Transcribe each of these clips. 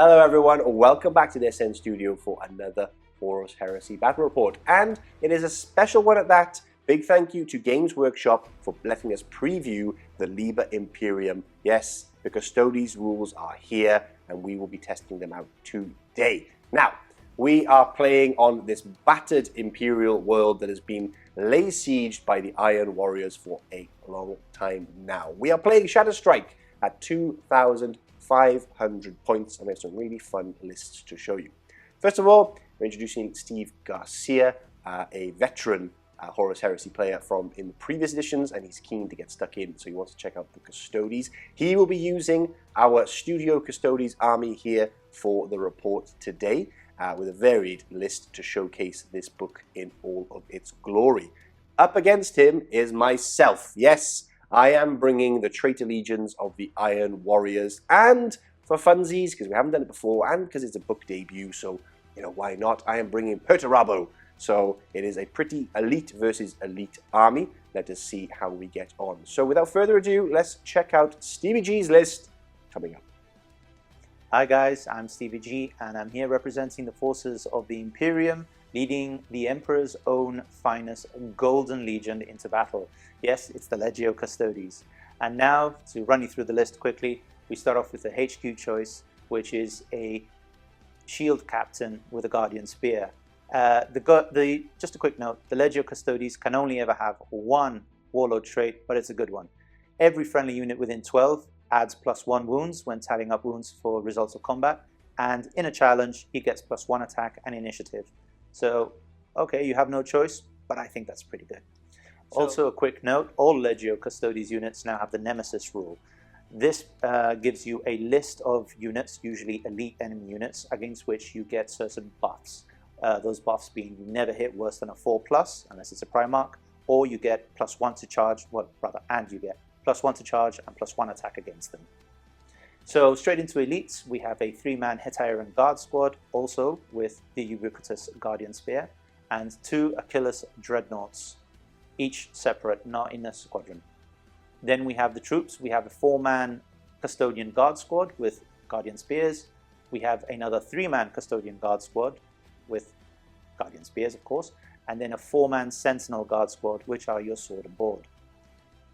Hello everyone, welcome back to the SN Studio for another Horus Heresy Battle Report. And it is a special one at that. Big thank you to Games Workshop for letting us preview the Liber Imperium. Yes, the Custodes rules are here and we will be testing them out today. Now, we are playing on this battered Imperial world that has been laid siege by the Iron Warriors for a long time now. We are playing Shadow Strike at 2,500 points, and we have some really fun lists to show you. First of all, we're introducing Steve Garcia, a veteran Horus Heresy player from in the previous editions, and he's keen to get stuck in, so he wants to check out the Custodes. He will be using our Studio Custodes army here for the report today, with a varied list to showcase this book in all of its glory. Up against him is myself. Yes, I am bringing the Traitor Legions of the Iron Warriors, and for funsies, because we haven't done it before, and because it's a book debut, so, you know, why not? I am bringing Perturabo. So it is a pretty elite versus elite army. Let us see how we get on. So without further ado, let's check out Stevie G's list coming up. Hi guys, I'm Stevie G, and I'm here representing the forces of the Imperium, leading the Emperor's own finest Golden Legion into battle. Yes, it's the Legio Custodes. And now, to run you through the list quickly, we start off with the HQ choice, which is a shield captain with a Guardian Spear. Just a quick note, the Legio Custodes can only ever have one Warlord trait, but it's a good one. Every friendly unit within 12 adds +1 wounds when tallying up wounds for results of combat, and in a challenge, he gets +1 attack and initiative. So, okay, you have no choice, but I think that's pretty good. Also, a quick note, all Legio Custodes units now have the Nemesis rule. This gives you a list of units, usually elite enemy units, against which you get certain buffs. Those buffs being you never hit worse than a 4+, unless it's a Primarch, or you get +1 to charge, and you get +1 to charge and +1 attack against them. So straight into elites, we have a 3-man Hetaeron Guard squad, also with the ubiquitous Guardian Spear, and 2 Achilus dreadnoughts, each separate, not in a squadron. Then we have the troops. We have a 4-man Custodian Guard squad with Guardian Spears. We have another 3-man Custodian Guard squad with Guardian Spears, of course, and then a 4-man Sentinel Guard squad, which are your sword and board.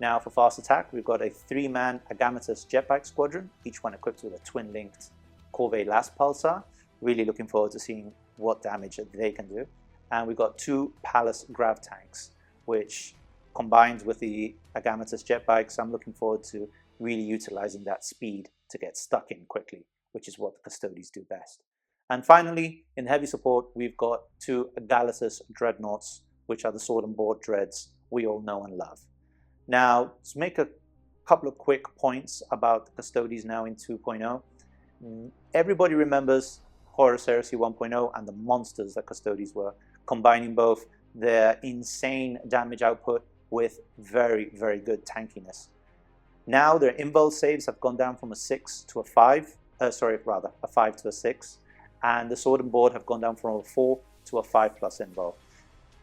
Now for fast attack, we've got a 3-man Agamatus Jetbikes squadron, each one equipped with a twin-linked corvallis pulsar. Really looking forward to seeing what damage they can do. And we've got 2 Pallas grav tanks, which combined with the Agamatus Jetbikes, I'm looking forward to really utilizing that speed to get stuck in quickly, which is what the Custodes do best. And finally, in heavy support, we've got 2 Agamatus Dreadnoughts, which are the sword and board dreads we all know and love. Now, to make a couple of quick points about the Custodes now in 2.0. Everybody remembers Horus Heresy 1.0 and the monsters that Custodes were, combining both their insane damage output with very, very good tankiness. Now their invul saves have gone down from a 6 to a 5, a 5 to a 6, and the sword and board have gone down from a 4 to a 5+ invul.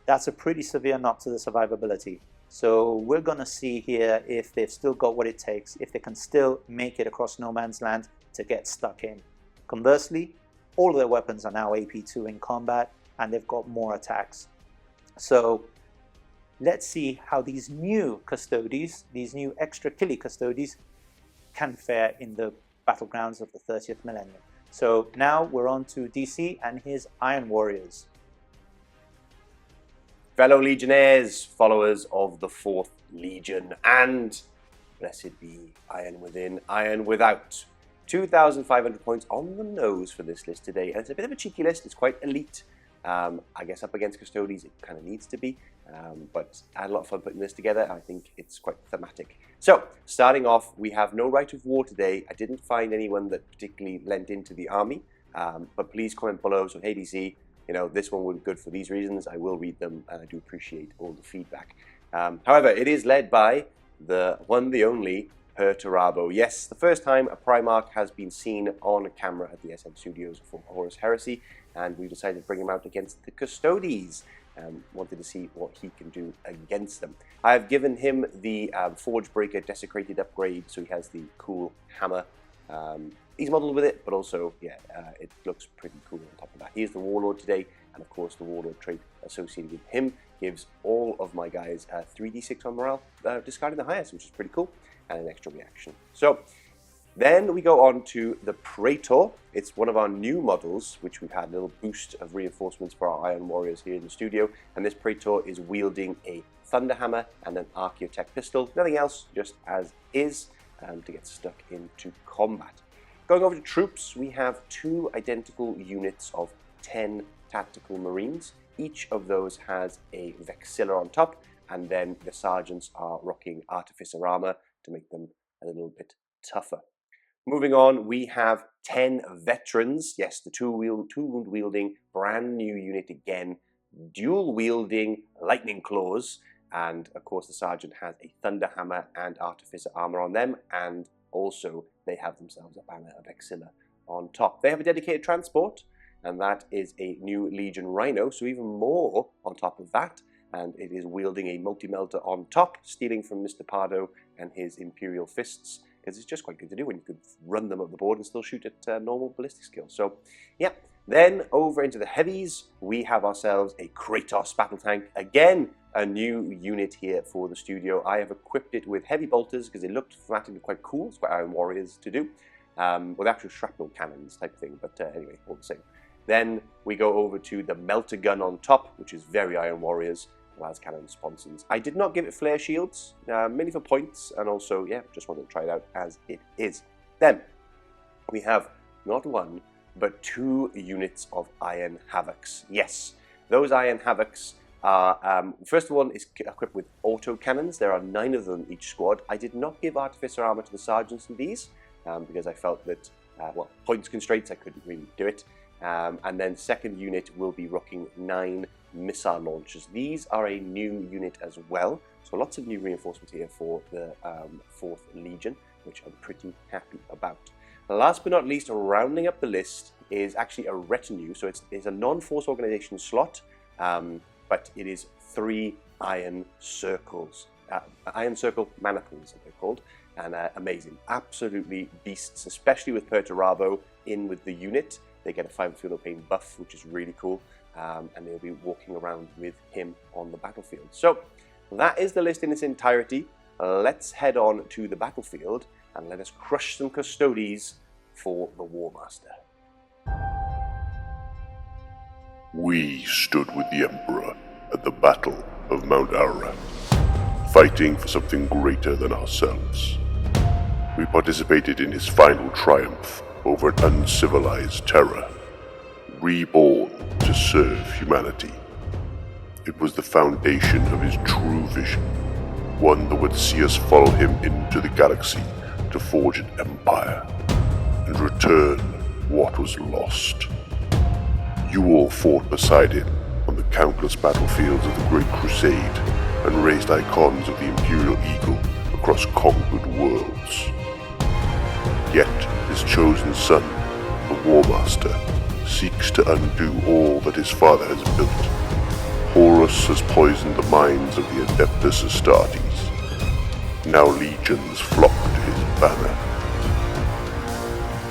That's a pretty severe knock to the survivability. So we're going to see here if they've still got what it takes, if they can still make it across no man's land to get stuck in. Conversely, all of their weapons are now AP2 in combat, and they've got more attacks. So let's see how these new Custodes, these new extra killy Custodes, can fare in the battlegrounds of the 30th millennium. So now we're on to DC and his Iron Warriors. Fellow Legionnaires, followers of the 4th Legion, and blessed be Iron Within, Iron Without. 2,500 points on the nose for this list today, and it's a bit of a cheeky list. It's quite elite. I guess up against Custodes it kind of needs to be, but I had a lot of fun putting this together, and I think it's quite thematic. So, starting off, we have no right of war today. I didn't find anyone that particularly lent into the army, but please comment below. So, hey DC, you know, this one would be good for these reasons. I will read them, and I do appreciate all the feedback. However, it is led by the one, the only, Perturabo. Yes, the first time a Primarch has been seen on camera at the SM Studios for Horus Heresy, and we decided to bring him out against the Custodes. Wanted to see what he can do against them. I have given him the Forge Breaker Desecrated upgrade, so he has the cool hammer He's modelled with it, but also, yeah, it looks pretty cool on top of that. He is the Warlord today, and of course the Warlord trait associated with him gives all of my guys 3d6 on morale, discarding the highest, which is pretty cool, and an extra reaction. So then we go on to the Praetor. It's one of our new models, which we've had a little boost of reinforcements for our Iron Warriors here in the studio, and this Praetor is wielding a Thunder Hammer and an Archaeotech pistol, nothing else, just as is, to get stuck into combat. Going over to troops, we have 2 identical units of 10 tactical marines. Each of those has a Vexilla on top, and then the sergeants are rocking artificer armor to make them a little bit tougher. Moving on, we have 10 veterans. Yes, the two-wound wielding, brand new unit again, dual wielding lightning claws, and of course the sergeant has a thunder hammer and artificer armor on them, and also they have themselves a banner of Vexilla on top. They have a dedicated transport, and that is a new Legion Rhino, so even more on top of that, and it is wielding a multi-melter on top, stealing from Mr. Pardo and his Imperial Fists, because it's just quite good to do when you could run them up the board and still shoot at normal ballistic skills. So, yeah. Then over into the heavies, we have ourselves a Kratos battle tank. Again, a new unit here for the studio. I have equipped it with heavy bolters because it looked thematically quite cool. It's what Iron Warriors to do, with actual shrapnel cannons type thing. But anyway, all the same. Then we go over to the melter gun on top, which is very Iron Warriors. Las cannon sponsons. I did not give it flare shields, mainly for points, and also, yeah, just wanted to try it out as it is. Then we have not 1, but 2 units of Iron Havocs. Yes, those Iron Havocs are, first one is equipped with auto cannons. There are 9 of them each squad. I did not give artificer armor to the sergeants in these, because I felt that, well, points constraints, I couldn't really do it. And then second unit will be rocking 9 missile launchers. These are a new unit as well, so lots of new reinforcements here for the 4th Legion, which I'm pretty happy about. Last but not least, rounding up the list is actually a retinue, so it's a non-force organization slot, but it is 3 iron circles, iron circle maniples, they're called, and amazing, absolutely beasts, especially with Perturabo in with the unit. They get a 5 field of pain buff, which is really cool, and they'll be walking around with him on the battlefield. So that is the list in its entirety. Let's head on to the battlefield and let us crush some Custodes for the War Master. We stood with the Emperor at the Battle of Mount Ararat, fighting for something greater than ourselves. We participated in his final triumph over an uncivilized terror, reborn to serve humanity. It was the foundation of his true vision, one that would see us follow him into the galaxy to forge an empire and return what was lost. You all fought beside him on the countless battlefields of the Great Crusade and raised icons of the Imperial Eagle across conquered worlds. Yet his chosen son, the War Master, seeks to undo all that his father has built. Horus has poisoned the minds of the Adeptus Astartes. Now legions flock to his banner.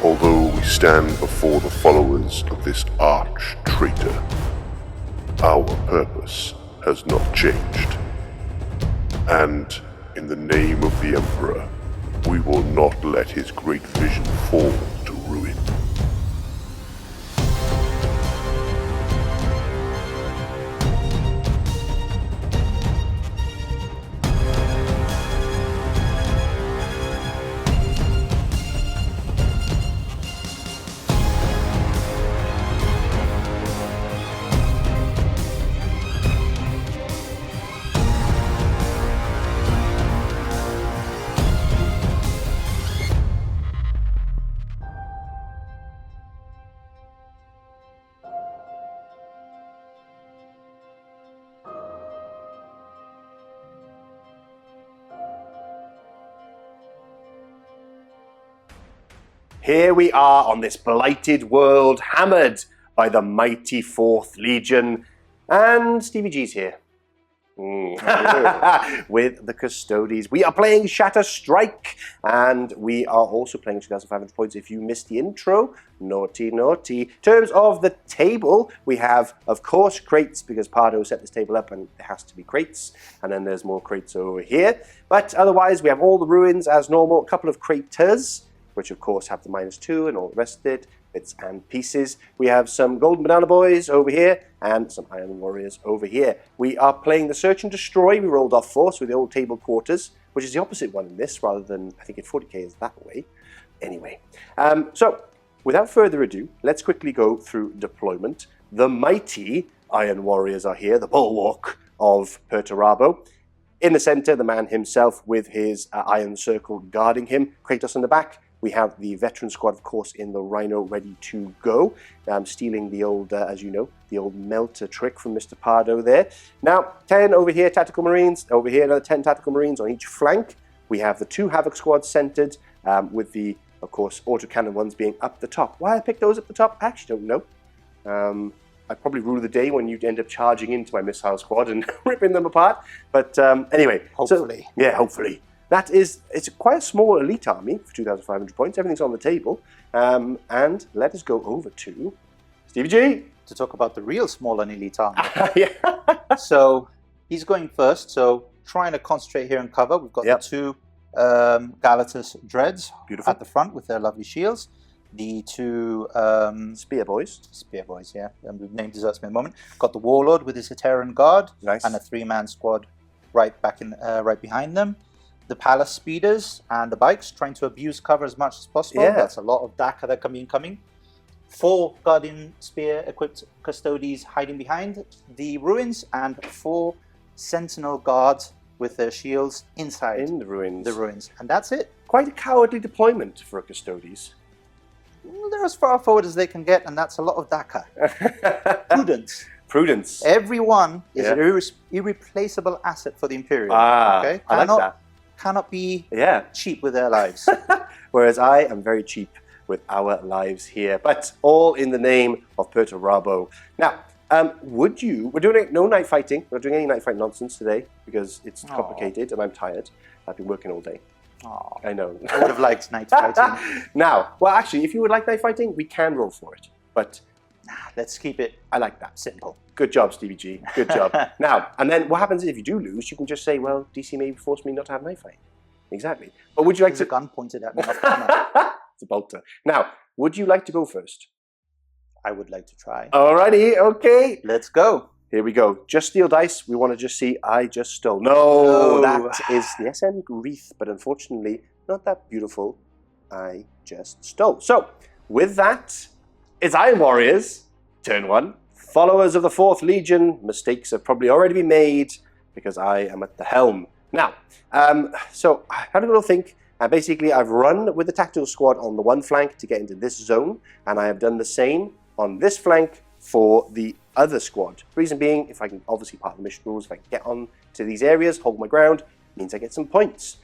Although we stand before the followers of this arch-traitor, our purpose has not changed. And in the name of the Emperor, we will not let his great vision fall to ruin. Here we are on this blighted world, hammered by the mighty 4th Legion, and Stevie G's here. with the Custodes. We are playing Shatter Strike, and we are also playing 2,500 points. If you missed the intro, naughty, naughty. In terms of the table, we have, of course, crates, because Pardo set this table up and it has to be crates, and then there's more crates over here. But otherwise, we have all the ruins as normal, a couple of craters, which of course have the -2 and all the rest of it, bits and pieces. We have some Golden Banana Boys over here, and some Iron Warriors over here. We are playing the Search and Destroy. We rolled off 4, so the old table quarters, which is the opposite one in this, rather than, I think in 40k is that way. Anyway, so without further ado, let's quickly go through deployment. The mighty Iron Warriors are here, the bulwark of Perturabo. In the center, the man himself with his iron circle guarding him. Kratos in the back. We have the veteran squad, of course, in the Rhino ready to go. Stealing the old, as you know, the old melter trick from Mr. Pardo there. Now, 10 over here, Tactical Marines. Over here, another 10 Tactical Marines on each flank. We have the 2 Havoc squads centered, with the, of course, autocannon ones being up the top. Why I picked those up the top, I actually don't know. I'd probably rule the day when you end up charging into my missile squad and ripping them apart. But anyway. Hopefully. So, yeah, hopefully. It's quite a small elite army for 2,500 points. Everything's on the table. And let us go over to Stevie G. To talk about the real small and elite army. Yeah. So he's going first. So trying to concentrate here and cover. We've got the 2 Agamatus Dreads at the front with their lovely shields. The 2 Spear Boys. Spear Boys, yeah. The name deserts me a moment. Got the Warlord with his Hetaeron Guard. Nice. And a 3-man squad right behind them. The Pallas speeders and the bikes, trying to abuse cover as much as possible. Yeah. That's a lot of Daka that can be incoming. 4 Guardian Spear equipped Custodes hiding behind the ruins, and 4 Sentinel Guards with their shields inside In the ruins. And that's it. Quite a cowardly deployment for a Custodes. They're as far forward as they can get, and that's a lot of Daka. Prudence. Prudence. Everyone is an irreplaceable asset for the Imperium. Okay? I like that. Cannot be cheap with their lives. Whereas I am very cheap with our lives here, but all in the name of Perturabo. Now, we're doing no night fighting. We're not doing any night fight nonsense today because it's complicated and I'm tired. I've been working all day. Aww. I know. I would have liked night fighting. Now, well, actually, if you would like night fighting, we can roll for it. But let's keep it. I like that. Simple. Good job, Stevie G. Good job. Now, and then what happens is if you do lose, you can just say, well, DC maybe forced me not to have night fight. Exactly. But would you like There's a gun pointed at me off camera. It's a bolter. Now, would you like to go first? I would like to try. Alrighty, okay. Let's go. Here we go. Just steal dice. We want to just see I just stole. No, that is the SN Wreath, but unfortunately, not that beautiful. I just stole. So, with that, it's Iron Warriors, turn 1. Followers of the 4th Legion, mistakes have probably already been made because I am at the helm. Now, so I had a little think, and basically I've run with the tactical squad on the one flank to get into this zone, and I have done the same on this flank for the other squad. Reason being, if I can, obviously part of the mission rules, if I can get on to these areas, hold my ground, means I get some points.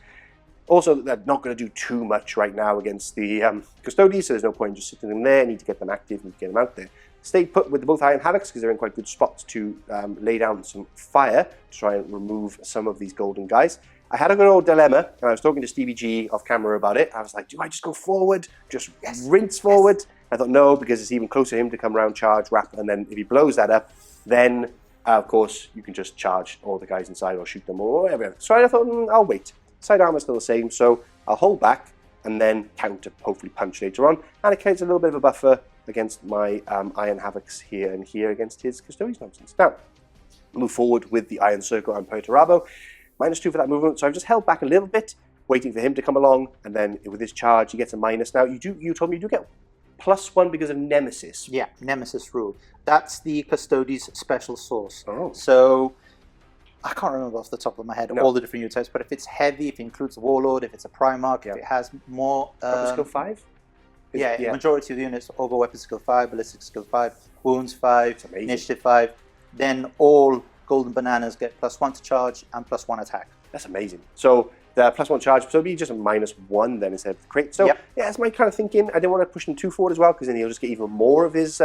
Also, they're not going to do too much right now against the Custodes, so there's no point in just sitting them there. I need to get them active and get them out there. Stay put with both Iron Havocs because they're in quite good spots to lay down some fire to try and remove some of these golden guys. I had a good old dilemma, and I was talking to Stevie G off camera about it. I was like, do I just go forward, just rinse forward? I thought, no, because it's even closer to him to come around, charge, wrap, and then if he blows that up, then, of course, you can just charge all the guys inside or shoot them or whatever. So I thought, I'll wait. Side armor's still the same, so I'll hold back and then counter, hopefully punch later on. And it creates a little bit of a buffer against my Iron Havocs here and here against his Custodians nonsense. Now, move forward with the Iron Circle and Perturabo. -2 for that movement, so I've just held back a little bit, waiting for him to come along, and then with his charge, he gets a minus. Now, you told me you do get +1 because of Nemesis. Yeah, Nemesis rule. That's the Custodes special source. Oh. So, I can't remember off the top of my head all the different unit types, but if it's heavy, if it includes the Warlord, if it's a Primarch, if it has more... skill 5? Majority of the units over weapon skill 5, ballistic skill 5, wounds 5, initiative 5, then all golden bananas get +1 to charge and +1 attack. That's amazing. So the +1 charge, so it'll be just a -1 then instead of the crit. So Yep. yeah, that's my kind of thinking. I didn't want to push him too forward as well, because then he'll just get even more of his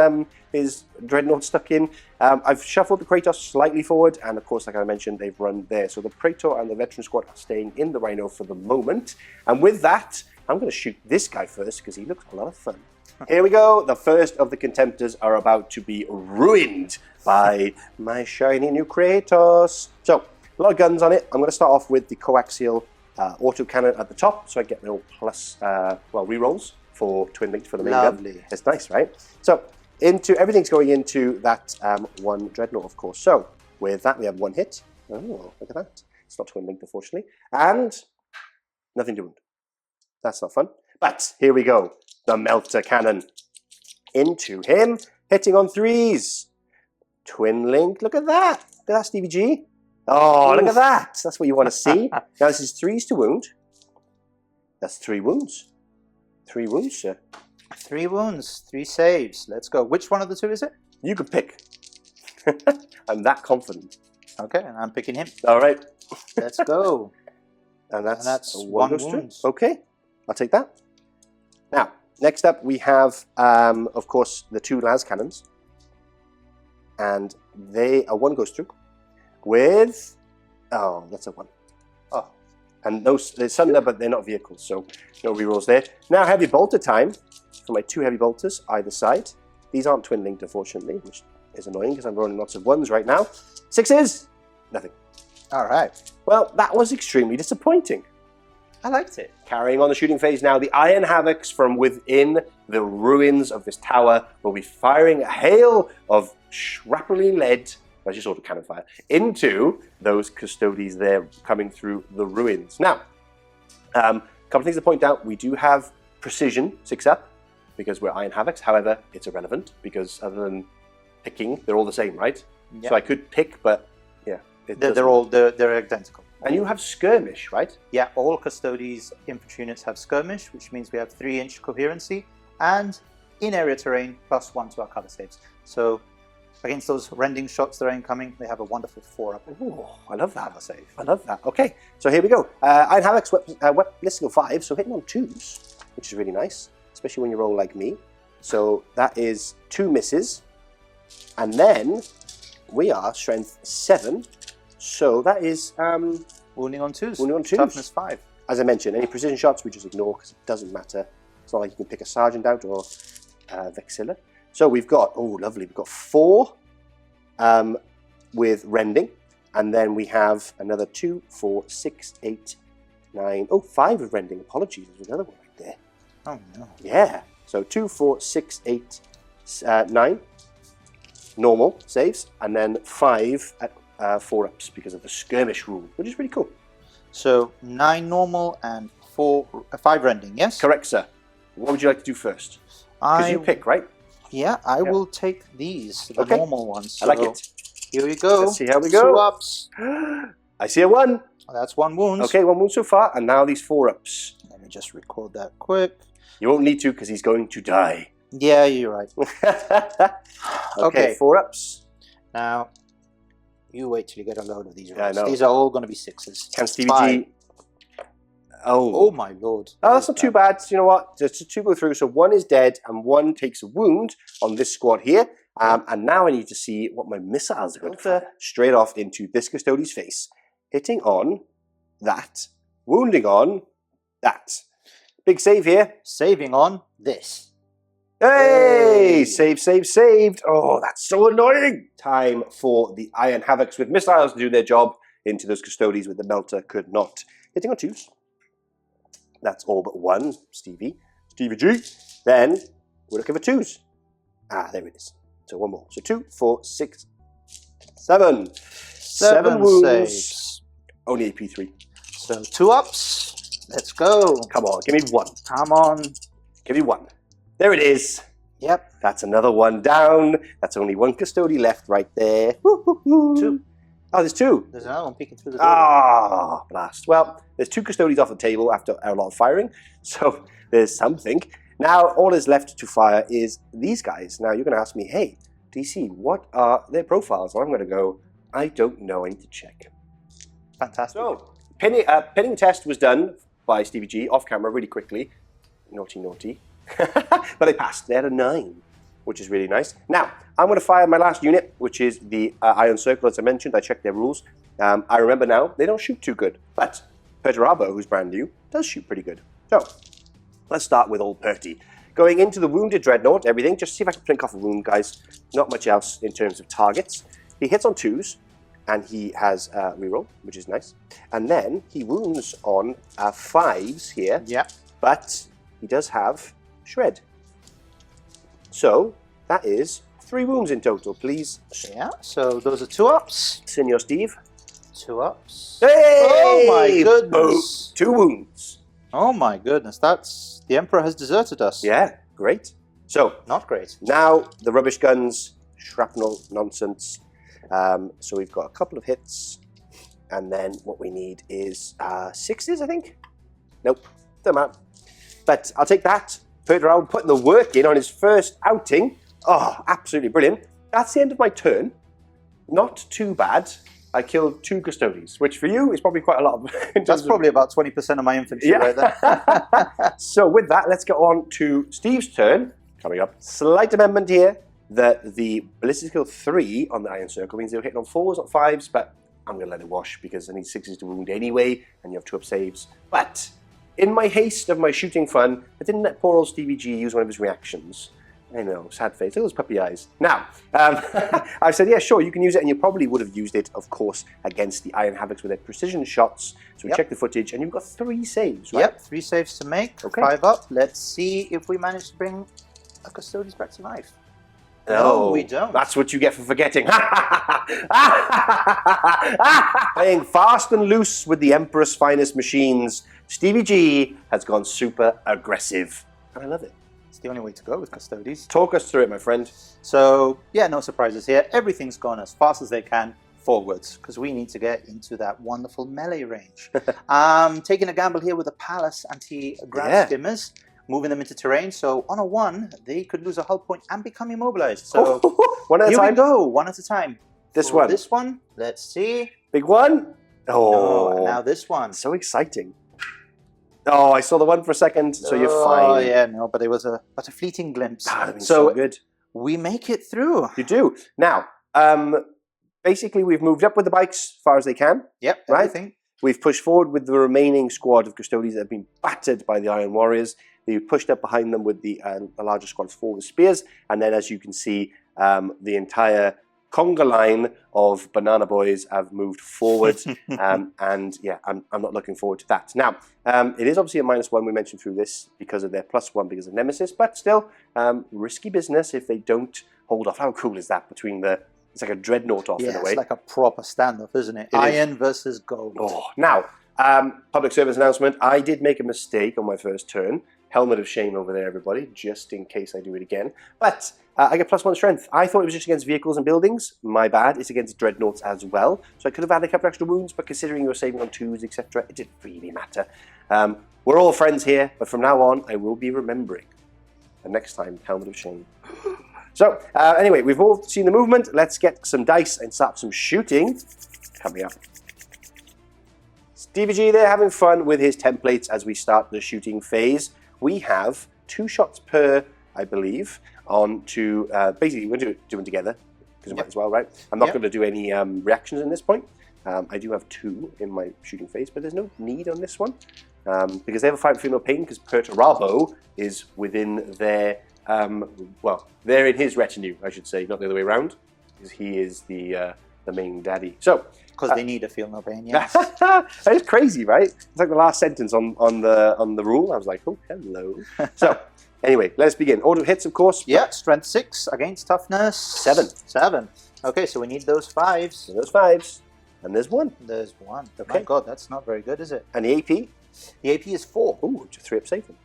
dreadnought stuck in. I've shuffled the Kratos slightly forward, and of course, like I mentioned, they've run there. So the Praetor and the veteran squad are staying in the Rhino for the moment. And with that, I'm going to shoot this guy first, because he looks a lot of fun. Here we go. The first of the Contemptors are about to be ruined by my shiny new Kratos. So, a lot of guns on it. I'm going to start off with the coaxial autocannon at the top, so I get little plus, rerolls for twin linked for the main gun. Lovely. It's nice, right? So, everything's going into that one dreadnought, of course. So, with that, we have one hit. Oh, look at that. It's not twin linked, unfortunately. And nothing to wound. That's not fun. But here we go. The melter cannon into him, hitting on 3s. Twin link. Look at that. Look at that, Stevie G. Oh, look at that. That's what you want to see. Now, this is 3s to wound. That's 3 wounds. 3 wounds, sir. 3 wounds, 3 saves. Let's go. Which one of the 2 is it? You could pick. I'm that confident. Okay, and I'm picking him. All right. Let's go. And that's 1 goes wound. through. Okay, I'll take that. Now, next up we have, of course, the 2 las cannons. And one goes through. With, oh, that's a 1. Oh, and those, they're sunder, but they're not vehicles, so no rerolls there. Now heavy bolter time for my 2 heavy bolters either side. These aren't twin linked, unfortunately, which is annoying because I'm rolling lots of 1s right now. 6s, nothing. All right. Well, that was extremely disappointing. I liked it. Carrying on the shooting phase now, the Iron Havocs from within the ruins of this tower will be firing a hail of shrapnelly lead, that's just autocannon fire, into those Custodes there coming through the ruins. Now, a couple of things to point out. We do have precision 6-up because we're Iron Havocs. However, it's irrelevant because other than picking, they're all the same, right? Yep. So I could pick, but yeah. They're identical. And you have skirmish, right? Yeah, all Custodes infantry units have skirmish, which means we have 3-inch coherency, and in area terrain, +1 to our cover saves. So against those rending shots that are incoming, they have a wonderful 4-up. Ooh, I love that. Save. I love that. Okay, so here we go. Iron Havocs, listing of 5, so hitting on 2s, which is really nice, especially when you roll like me. So that is 2 misses, and then we are strength 7. So that is Wounding on 2s. Wounding on 2s. Toughness 5. As I mentioned, any precision shots we just ignore because it doesn't matter. It's not like you can pick a sergeant out or Vexilla. So we've got, oh lovely, we've got 4 with rending, and then we have another 2, 4, 6, 8, 9, 5 with rending. Apologies, there's another one right there. Oh no. Yeah, so 2, 4, 6, 8, 9 normal saves, and then 5 at 4-ups because of the skirmish rule, which is really cool. So 9 normal and 5 rending, yes? Correct, sir. What would you like to do first? Because you pick, right? Yeah, I will take these, the Okay. normal ones. I like it. Here we go. Let's see how we go. 2-ups. I see a 1. That's 1 wound. Okay, 1 wound so far, and now these 4-ups. Let me just record that quick. You won't need to because he's going to die. Yeah, you're right. Okay, 4-ups. Now, you wait till you get a load of these rolls. Yeah, I know. These are all going to be 6s. Can Stevie 5. G... Oh my lord. Oh, that's not too bad. You know what? Just 2 go through. So 1 is dead and 1 takes a wound on this squad here. And now I need to see what my missiles are going to fire straight off into this Custodes' face. Hitting on that. Wounding on that. Big save here. Saving on this. Hey! Saved. Oh, that's so annoying. Time for the Iron Havocs with missiles to do their job into those Custodes with the melter could not. Hitting on 2s. That's all but 1, Stevie G. Then we're looking for 2s. Ah, there it is. So 1 more. So 2, 4, 6, 7. 7 wounds. Saves. Only AP 3. So 2-ups. Let's go. Come on, give me 1. Come on. Give me 1. There it is. Yep. That's another 1 down. That's only 1 Custode left right there. Woo-hoo-hoo. 2. Oh, there's 2. There's another one peeking through the door. Ah, blast. Well, there's 2 Custodes off the table after a lot of firing, so there's something. Now, all that's left to fire is these guys. Now, you're going to ask me, hey, DC, what are their profiles? And I'm going to go, I don't know, I need to check. Fantastic. So, Pinning test was done by Stevie G off camera really quickly. Naughty, naughty. But they passed. They had a 9, which is really nice. Now, I'm going to fire my last unit, which is the Iron Circle, as I mentioned. I checked their rules. I remember now, they don't shoot too good. But Perturabo, who's brand new, does shoot pretty good. So, let's start with old Perty. Going into the Wounded Dreadnought, everything. Just see if I can blink off a wound, guys. Not much else in terms of targets. He hits on 2s, and he has reroll, which is nice. And then he wounds on 5s here. Yeah. But he does have Shred. So, that is 3 wounds in total, please. Yeah, so those are 2 ups. Senor Steve. 2 ups. Hey! Oh my goodness. 2 wounds. Oh my goodness, the Emperor has deserted us. Yeah, great. So, Not great. now the rubbish guns, shrapnel nonsense. So we've got a couple of hits, and then what we need is 6s, I think? Nope, don't matter. But I'll take that. Perturabo putting the work in on his first outing. Oh, absolutely brilliant. That's the end of my turn. Not too bad. I killed 2 Custodes, which for you is probably quite a lot. That's probably about 20% of my infantry right there. So with that, let's go on to Steve's turn. Coming up. Slight amendment here that the ballistic skill 3 on the Iron Circle means they're hitting on 4s, not 5s, but I'm going to let it wash because I need 6s to wound anyway, and you have 2 up saves. But in my haste of my shooting fun, I didn't let poor old Stevie G use one of his reactions. I know, sad face. Look at those puppy eyes. Now, I said, yeah, sure, you can use it, and you probably would have used it, of course, against the Iron Havocs with their precision shots. So we check the footage, and you've got 3 saves, right? Yep, 3 saves to make, Okay. 5 up. Let's see if we manage to bring a Custodes back to life. No, we don't. That's what you get for forgetting. Playing fast and loose with the Emperor's finest machines, Stevie G has gone super aggressive. And I love it. It's the only way to go with Custodes. Talk us through it, my friend. So, yeah, no surprises here. Everything's gone as fast as they can forwards, because we need to get into that wonderful melee range. Taking a gamble here with the Pallas anti-ground skimmers, moving them into terrain. So on a 1, they could lose a hull point and become immobilized. So one at a here time. we go, 1 at a time. This For one. This one, let's see. Big one. Oh, No, and now this one. so exciting. Oh, I saw the one for a second, so you're fine. Oh yeah, no, but it was a fleeting glimpse. Ah, that'd been so good. We make it through. You do. Now, basically, we've moved up with the bikes as far as they can. Yep, Right. everything. We've pushed forward with the remaining squad of Custodes that have been battered by the Iron Warriors. They've pushed up behind them with the larger squads for the spears. And then, as you can see, the entire conga line of Banana Boys have moved forward. And yeah, I'm not looking forward to that. Now, it is obviously a -1 we mentioned through this because of their +1 because of Nemesis. But still, risky business if they don't hold off. How cool is that between the... It's like a dreadnought off in a way. It's like a proper standoff, isn't it? Iron versus gold. Oh, now, public service announcement. I did make a mistake on my first turn. Helmet of shame over there, everybody, just in case I do it again. But I get +1 strength. I thought it was just against vehicles and buildings. My bad. It's against dreadnoughts as well. So I could have had a couple extra wounds, but considering you were saving on 2s, etc., it didn't really matter. We're all friends here, but from now on, I will be remembering. And next time, helmet of shame. So, anyway, we've all seen the movement. Let's get some dice and start some shooting. Coming up. Stevie G there having fun with his templates as we start the shooting phase. We have 2 shots per, I believe, on to... basically, we're going to do them together, because we might as well, right? I'm not going to do any reactions in this point. I do have 2 in my shooting phase, but there's no need on this one. Because they have a fight for no pain, because Perturabo is within their... well, they're in his retinue, I should say, not the other way around, because he is the main daddy. So, Because they need to feel no pain, yes. that is crazy, right? It's like the last sentence on the rule. I was like, oh, hello. So, anyway, let's begin. Order of hits, of course. Yeah, strength 6 against toughness 7. 7. Okay, so we need those 5s. So there's 5s, and there's 1. There's 1. Okay. My God, that's not very good, is it? And the AP? The AP is 4. Ooh, just 3 up saving.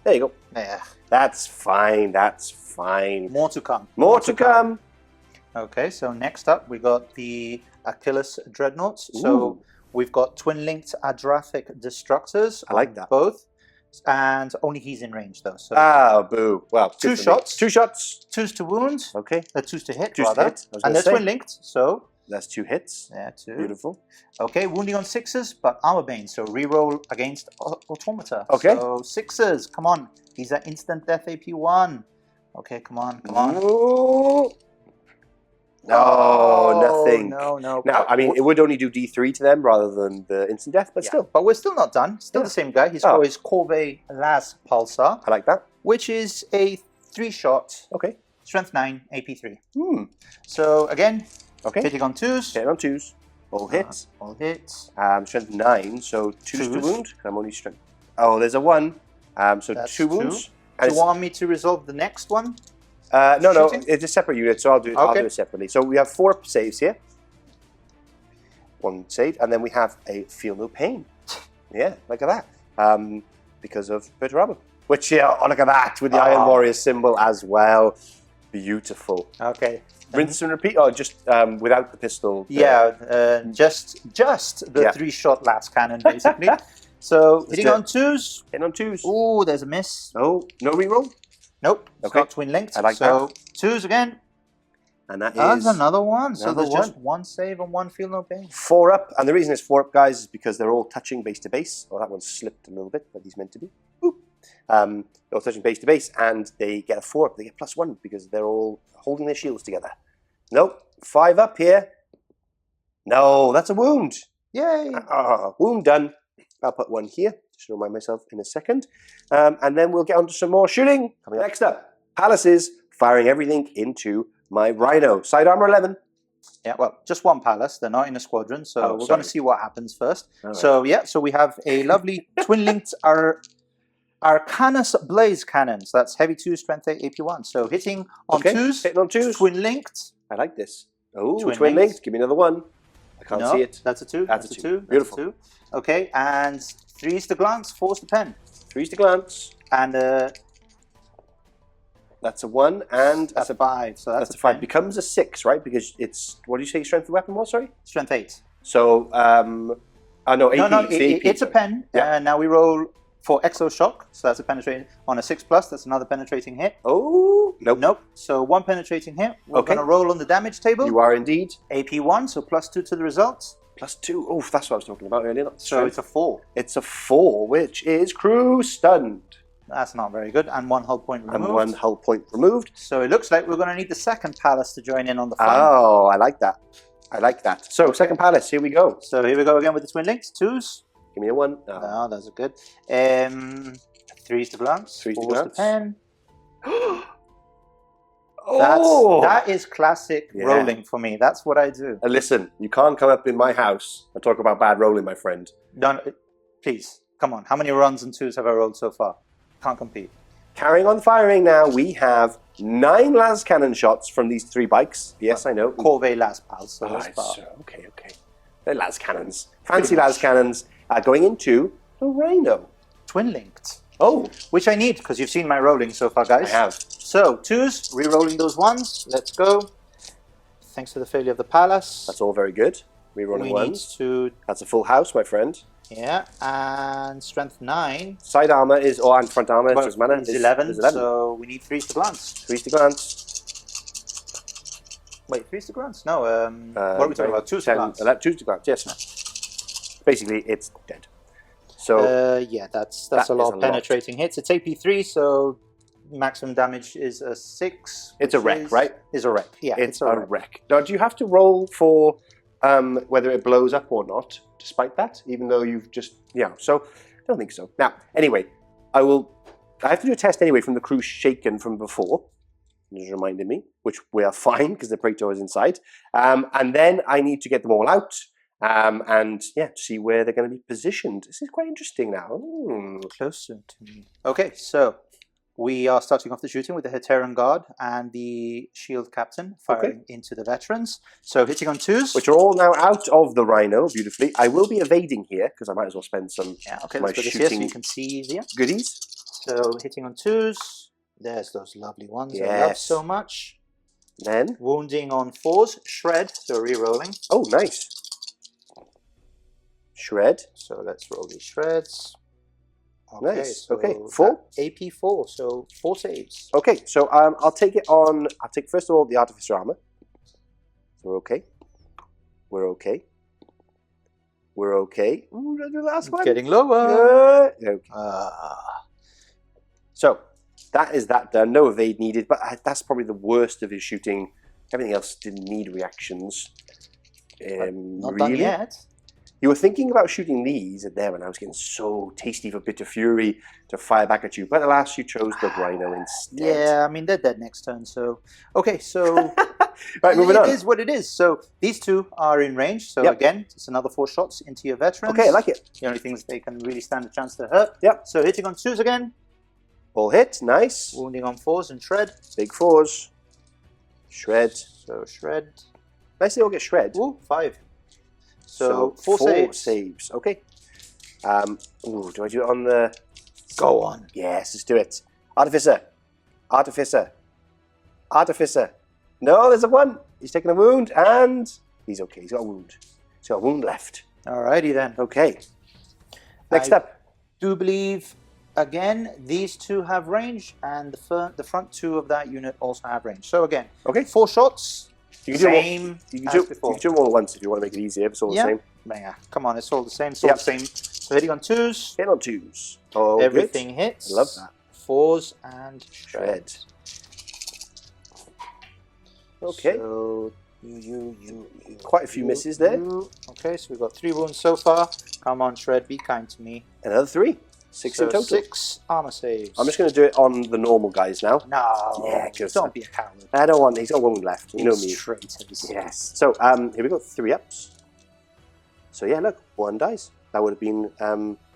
There you go. Yeah. That's fine. That's fine. More to come. More to come. Okay, so next up we got the Achilus dreadnoughts. Ooh. So we've got twin-linked adrathic destructors. I like on that. Both. And only he's in range though. So Ah, boo. Well, 2 good for me. shots. 2 shots. 2s to wound. Okay. 2s to hit, 2s to rather. hit, I was And gonna they're say. twin-linked, so That's 2 hits. Yeah, 2. Beautiful. Okay, wounding on 6s, but armor bane, so reroll against automata. Okay. So 6s, come on. These are instant death AP 1. Okay, come on, come on. Ooh. No, nothing. No. Now, I mean, it would only do D3 to them rather than the instant death, but still. But we're still not done. Still the same guy. He's got his corvallis pulsar, I like that. which is a 3-shot, Okay. strength 9, AP 3. So, again, okay. hitting on 2s. Hitting on 2s. All hits. All hits. Strength 9, so 2s to wound. I'm only strength. Oh, there's a 1. So That's 2 wounds. Do you want me to resolve the next one? No, it's a separate unit, so I'll do it separately. So we have 4 saves here. 1 save, and then we have a feel no pain. Yeah, look at that. Because of Perturabo. Which, oh, look at that, with the Iron Warrior symbol as well. Beautiful. Okay. Rinse and repeat, or just without the pistol? Just the 3-shot last cannon, basically. So, hitting on 2s. Hitting on 2s. Ooh, there's a miss. Oh, no reroll? Nope. It's Okay. got twin linked. I like so, that. 2s again. And that That's is another one. So another there's just 1 save and 1 feel no pain. 4 up. And the reason it's 4 up, guys, is because they're all touching base to base. Oh, that one slipped a little bit, but he's meant to be. Boop. They're all touching base to base, and they get a 4 up. They get +1 because they're all holding their shields together. Nope. 5 up here. No, that's a wound. Yay! Wound done. I'll put 1 here, just to remind myself in a second. And then we'll get on to some more shooting. Coming up. Next up, Pallas is firing everything into my Rhino. Side armor 11. Yeah, well, just 1 Pallas. They're not in a squadron, so we're going to see what happens first. Right. So, so we have a lovely twin-linked Arcanus Blaze Cannon. So that's heavy 2, strength 8, AP 1. So hitting on 2s. Hitting on 2s. Twin-linked. I like this. Oh, Twin twin linked. linked. Give me another 1. I can't see it. That's a 2. That's a 2. Beautiful. That's a 2. Okay, and 3's to glance, 4's to pen. 3's to glance. And that's a 1, and that's a 5. So that's a 5. Becomes a 6, right? Because it's, what do you say strength of the weapon was, sorry? Strength 8. So, no, AP. No, it's a pen. Yeah. And now we roll for Exo Shock. So that's a penetrating, on a 6+, that's another penetrating hit. Oh, nope. Nope. So 1 penetrating hit. We're going to roll on the damage table. You are indeed. AP 1, so +2 to the result. +2. Oh, that's what I was talking about earlier. So it's a 4. It's a 4, which is crew stunned. That's not very good. And 1 hull point removed. And 1 hull point removed. So it looks like we're going to need the second Pallas to join in on the fun. Oh, I like that. I like that. So, second Pallas, here we go. So here we go again with the twin links. 2s. Give me a 1. No, those are good. 3's to glance. 3's to 4's glance. to pen. Oh! That is classic rolling for me. That's what I do. Listen, you can't come up in my house and talk about bad rolling, my friend. Please, come on. How many runs and 2s have I rolled so far? Can't compete. Carrying on firing now, we have 9 las cannon shots from these 3 bikes. Yes, I know. Corvallis pals. Okay. They're las cannons. Fancy las cannons going into the Rhino. Twin linked. Oh. Which I need, because you've seen my rolling so far, guys. I have. So, 2s, re-rolling those 1s. Let's go. Thanks to the failure of the Pallas. That's all very good. Re-rolling 1s. That's a full house, my friend. Yeah, and strength 9. Side armor is, and front armor is 11, so we need 3's to glance. 3's to glance. Wait, 3's to glance? No, what are we talking about? 2's to glance. 2's to glance, yes. Basically, it's dead. So yeah, that's a lot of penetrating hits. It's AP3, so maximum damage is a 6. It's a wreck, right? Is a wreck, yeah. It's a wreck. Now, do you have to roll for whether it blows up or not, despite that, even though you've just, so I don't think so. Now, anyway, I have to do a test anyway from the crew shaken from before, just reminded me, which we are fine because the Praetor is inside. And then I need to get them all out and to see where they're going to be positioned. This is quite interesting now. Closer to me. Okay, so we are starting off the shooting with the Hetaeron Guard and the Shield Captain firing into the veterans. So hitting on 2s. Which are all now out of the Rhino, beautifully. I will be evading here, because I might as well spend some let's put this here so you can see easier. Goodies. So hitting on 2s. There's those lovely ones I love so much. Then wounding on 4s. Shred, so re-rolling. Oh, nice. Shred. So let's roll these shreds. Okay, nice. So okay, 4? AP 4, so 4 saves. Okay, so I'll take first of all the Artificer armor. So we're okay. We're okay. We're okay. Ooh, did I do the last one? Getting lower. Okay. So that is that done. No evade needed, but that's probably the worst of his shooting. Everything else didn't need reactions. Not really? done yet. You were thinking about shooting these at them, and I was getting so tasty for Bitter Fury to fire back at you. But alas, you chose the Rhino instead. Yeah, I mean, they're dead next turn, so... Okay, so... Right, moving on. It is what it is. So these two are in range. So again, it's another 4 shots into your veterans. Okay, I like it. The only things they can really stand a chance to hurt. Yep. So hitting on 2s again. All hit, nice. Wounding on 4s and shred. Big 4s. Shred. So shred. Nice they all get shred. Ooh, 5. So 4 saves. Okay. Ooh, do I do it on the... Go on. Yes, let's do it. Artificer. Artificer. Artificer. No, there's a 1. He's taking a wound, and he's okay. He's got a wound. He's got a wound left. Alrighty then. Okay. Next up. Do believe, again, these 2 have range, and the front 2 of that unit also have range. So again, 4 shots. You can Same do as before. You can do them all at once if you want to make it easier. If it's all the same. Yeah, come on, it's all the same. It's all the same. So hitting on 2s. Hit on 2s. Oh, everything hits. I love that. 4s and shred. Okay. So quite a few misses there. Okay, so we've got 3 wounds so far. Come on, shred. Be kind to me. Another 3. 6 in total. 6 armor saves. I'm just going to do it on the normal guys now. No. Yeah, good. Don't be a coward. I don't want. He's got 1 wound left. You know me. Traitors. Yes. So here we go. 3 ups. So yeah, look, 1 dies. That would have been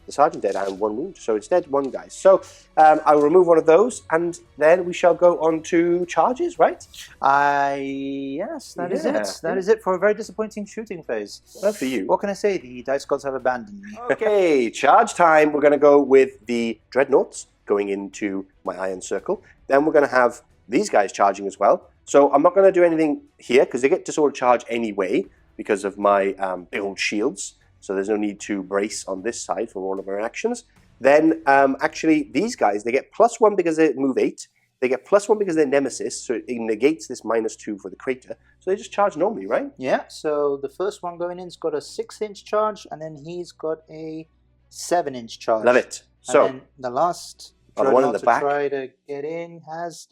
the sergeant dead and 1 wound. So instead, 1 guys. So I will remove one of those, and then we shall go on to charges, right? Yes, that is it. That is it for a very disappointing shooting phase. Well, for you. What can I say? The dice gods have abandoned me. Okay, charge time. We're going to go with the dreadnoughts going into my iron circle. Then we're going to have these guys charging as well. So I'm not going to do anything here because they get disorder charge anyway because of my big old shields. So there's no need to brace on this side for all of our actions. Then actually these guys, they get +1 because they move 8. They get +1 because they're nemesis, so it negates this -2 for the crater. So they just charge normally, right? Yeah, so the first one going in's got a 6-inch charge, and then he's got a 7-inch charge. Love it. So and then the last the one in the back try to get in has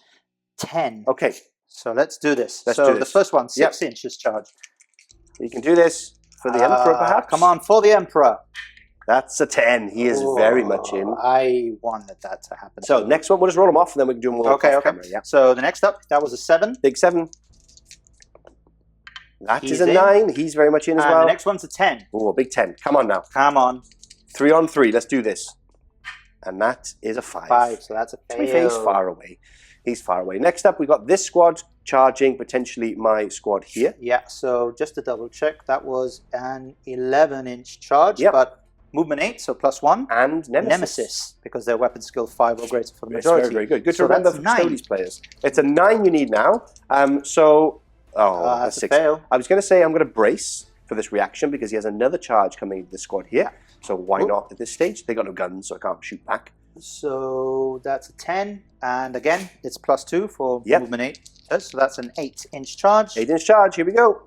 10. Okay. So let's do this. Let's do this. The first one, 6 inches charge. You can do this for the Emperor, perhaps? Come on, for the Emperor. That's a 10. He is very much in. I wanted that to happen. So next one, we'll just roll them off, and then we can do them all off camera. Yeah. So the next up, that was a 7. Big 7. That is a 9. He's very much in as well. The next one's a 10. Oh, a big 10. Come on now. Come on. 3 on 3. Let's do this. And that is a 5. 5, so that's a fail. He's far away. He's far away. Next up, we've got this squad charging potentially my squad here. Yeah, so just to double check, that was an 11-inch charge, but movement 8, so +1. And Nemesis. Because they're weapon skill 5 or greater for the majority. Very, very good. Good to remember for Custodes players. It's a 9 you need now. That's 6. Fail. I was going to say I'm going to brace for this reaction because he has another charge coming into the squad here. So why not at this stage? They got no guns, so I can't shoot back. So that's a 10, and again, it's +2 for movement 8. So that's an 8-inch charge. 8-inch charge, here we go.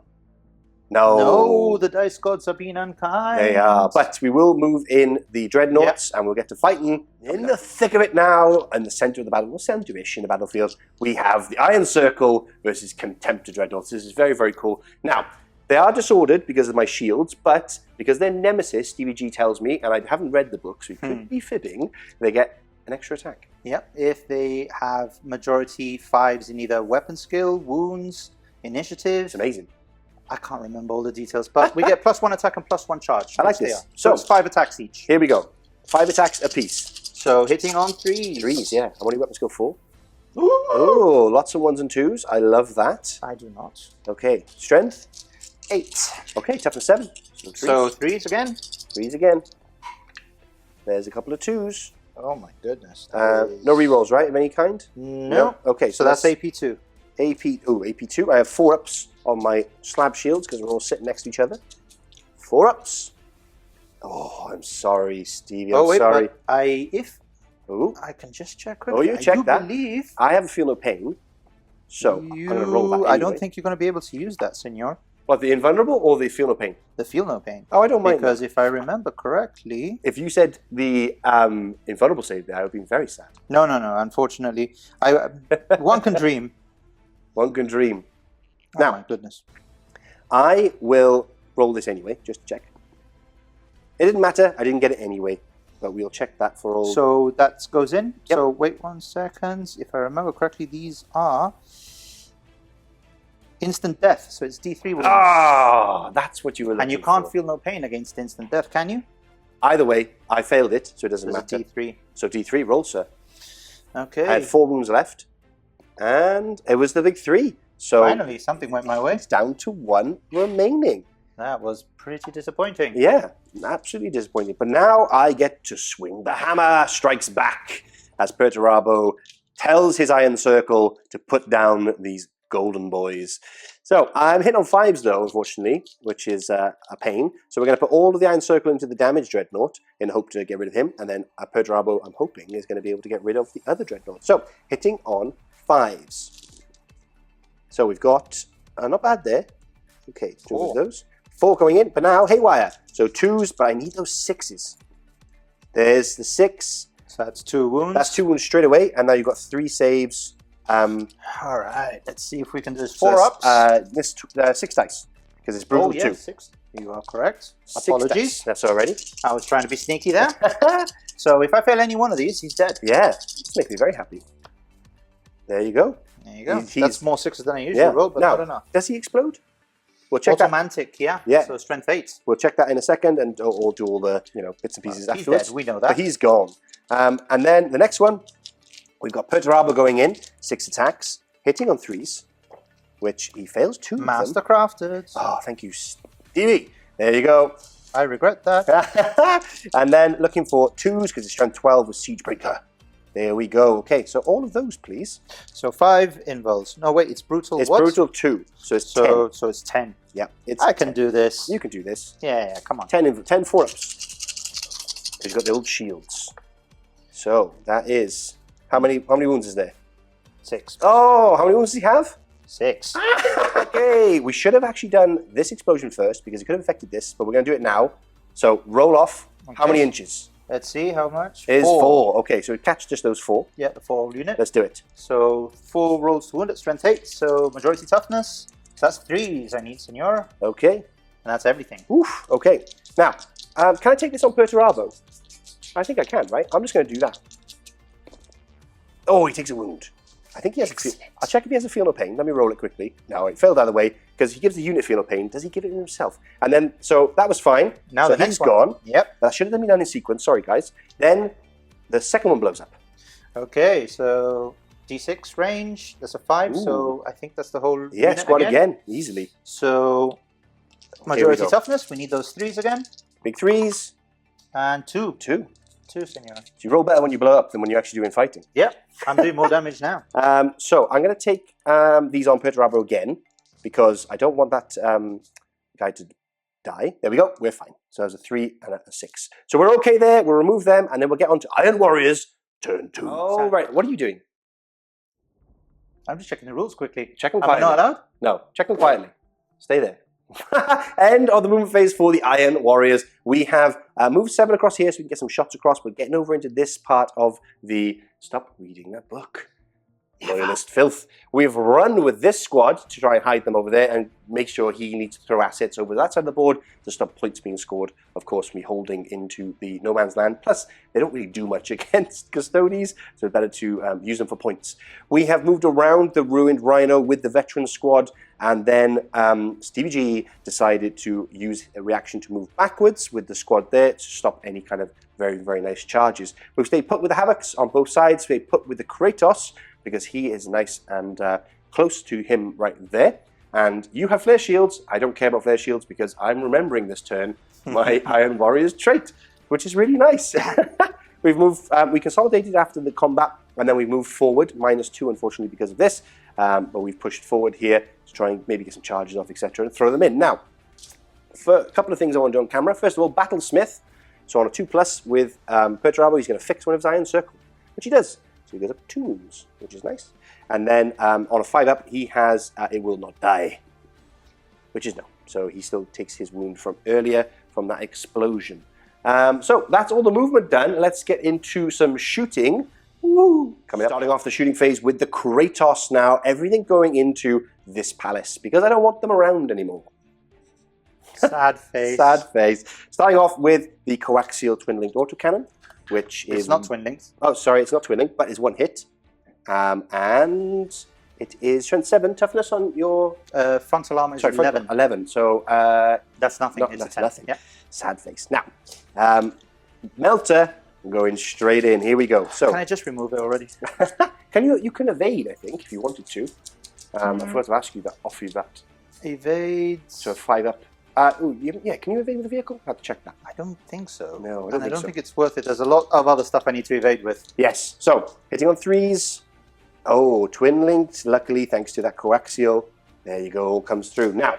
No, the dice gods are being unkind. They are, but we will move in the dreadnoughts, and we'll get to fighting in the thick of it now, in the center of the battle, center-ish in the battlefield. We have the Iron Circle versus Contemptor dreadnoughts. This is very, very cool. Now, they are disordered because of my shields, but because they're nemesis, Stevie G tells me, and I haven't read the book, so he could be fibbing, they get an extra attack. Yep, if they have majority 5s in either weapon skill, wounds, initiative. It's amazing. I can't remember all the details, but we get +1 attack and +1 charge. I like this. So it's 5 attacks each. Here we go. 5 attacks apiece. So hitting on 3s. 3s, yeah. How many weapons go 4? Oh, lots of 1s and 2s. I love that. I do not. Okay, strength? 8. Okay, toughness 7. So 3s again? 3s again. There's a couple of 2s. Oh my goodness. No rerolls, right, of any kind? No. Okay, so that's AP2. AP2. I have 4 ups on my slab shields because we're all sitting next to each other. 4 ups. Oh, I'm sorry, Stevie. I'm sorry. But I can just check quickly. You check that. Believe I have a feel no pain, so I'm going to roll that anyway. I don't think you're going to be able to use that, senor. What, the invulnerable or the feel no pain? The feel no pain. Oh, I don't mind. Because if I remember correctly... If you said the invulnerable save there, I would have been very sad. No. Unfortunately, one can dream. One can dream. Oh Now, my goodness. I will roll this anyway, just to check. It didn't matter. I didn't get it anyway. But we'll check that for all. So that goes in. Yep. So wait 1 second. If I remember correctly, these are instant death. So it's D3 wounds. Ah, that's what you were looking for. And you can't feel no pain against instant death, can you? Either way, I failed it, so it doesn't matter. D3. So D3, roll, sir. Okay. I had 4 wounds left. And it was the big 3. So finally, something went my way. it's down to 1 remaining. That was pretty disappointing. Yeah, absolutely disappointing. But now I get to swing. The hammer strikes back as Perturabo tells his Iron Circle to put down these golden boys. So I'm hit on 5s though, unfortunately, which is a pain. So we're going to put all of the Iron Circle into the damaged dreadnought in hope to get rid of him. And then Perturabo, I'm hoping, is going to be able to get rid of the other dreadnought. So hitting on 5s. So we've got, not bad there. Okay, 2 of those. 4 going in, but now haywire. So 2s, but I need those 6s. There's the 6. So that's 2 wounds. That's 2 wounds straight away, and now you've got 3 saves. All right, let's see if we can do this. So 4 ups. This 6 dice, because it's brutal 2. 6. You are correct. 6 Apologies. dice. That's already. I was trying to be sneaky there. So if I fail any one of these, he's dead. Yeah, this makes me very happy. There you go. There you go. He's- That's more 6s than I usually roll, but now, not enough. does he explode? We'll check that. Automantic, yeah. Yeah. So strength 8. We'll check that in a second, and or do all the bits and pieces He's afterwards. dead, we know that. But he's gone. And then the next one, we've got Perturabo going in, 6 attacks, hitting on 3s, which he fails 2 of them. Mastercrafted. Oh, thank you, Stevie. There you go. I regret that. And then looking for 2s, because it's strength 12 with Siegebreaker. There we go. Okay, so all of those, please. So 5 invuls. No, wait, it's brutal. It's what? brutal 2, so it's 10. So it's 10. Yeah, it's I can do this. You can do this. Yeah, come on. 10 4-ups. He's got the old shields. So that is how many wounds is there? 6. Oh, how many wounds does he have? 6. Okay, we should have actually done this explosion first because it could have affected this, but we're going to do it now. So roll off. Okay. How many inches? Let's see how much. Is 4. Okay, so we catch just those 4. Yeah, the 4 unit. Let's do it. So 4 rolls to wound at strength 8. So majority toughness. So that's 3s I need, senor. Okay. And that's everything. Oof. Okay. Now, can I take this on Perturabo? I think I can, right? I'm just going to do that. Oh, he takes a wound. I think he has a feel. I'll check if he has a feel no pain. Let me roll it quickly. No, it failed either way because he gives the unit feel no pain. Does he give it himself? And then, so that was fine. Now so the he's next one. gone. Yep. That should have been done in sequence. Sorry, guys. Then the second one blows up. Okay, so D6 range. That's a 5. Ooh. So I think that's the whole. Yeah, unit squad again. Easily. So majority toughness. We need those 3s again. Big 3s. And 2. 2. 2, senor. So you roll better when you blow up than when you're actually doing fighting. Yep. I'm doing more damage now. So I'm going to take these on Perturabo again because I don't want that guy to die. There we go. We're fine. So there's a 3 and a 6. So we're okay there. We'll remove them and then we'll get on to Iron Warriors turn 2. Oh, right. What are you doing? I'm just checking the rules quickly. Check them Am I quietly. not allowed? No. Check them quietly. Stay there. End of the movement phase for the Iron Warriors. We have moved 7 across here so we can get some shots across. We're getting over into this part of the... Stop reading that book. Loyalist filth. We've run with this squad to try and hide them over there and make sure he needs to throw assets over that side of the board to stop points being scored. Of course, me holding into the no man's land. Plus, they don't really do much against Custodes, so it's better to use them for points. We have moved around the ruined Rhino with the veteran squad, and then Stevie G decided to use a reaction to move backwards with the squad there to stop any kind of very, very nice charges. We've stayed put with the Havocs on both sides. We've put with the Kratos, because he is nice and close to him right there. And you have flare shields. I don't care about flare shields because I'm remembering this turn my Iron Warriors trait, which is really nice. We've moved, we consolidated after the combat, and then we moved forward, -2 unfortunately because of this, but we've pushed forward here to try and maybe get some charges off, etc., and throw them in. Now, for a couple of things I want to do on camera. First of all, Battlesmith. So on a 2+ with Perturabo, he's going to fix one of his Iron Circle, which he does. So he goes up 2 wounds, which is nice. And then on a 5-up, he has It Will Not Die, which is no. So he still takes his wound from earlier from that explosion. So that's all the movement done. Let's get into some shooting. Woo! Coming up. Starting off the shooting phase with the Kratos now. Everything going into this palace because I don't want them around anymore. Sad face. Sad face. Starting off with the coaxial twin-linked autocannon, which is... It's not twin-linked. Oh, sorry, it's not twin-linked, but it's one hit. And it is strength 7, toughness on your... frontal armor is sorry, 11. 11, so... that's nothing. It's that's 10. nothing. Yeah. Sad face. Now, Melter, going straight in. Here we go. So, can I just remove it already? you can evade, I think, if you wanted to. I forgot to ask you that, offer you that. Evade. So a 5 up. Yeah, can you evade with the vehicle? I have to check that. I don't think so. No, I don't think it's worth it. There's a lot of other stuff I need to evade with. Yes. So, hitting on 3s. Oh, twin-linked, luckily, thanks to that coaxial. There you go, all comes through. Now,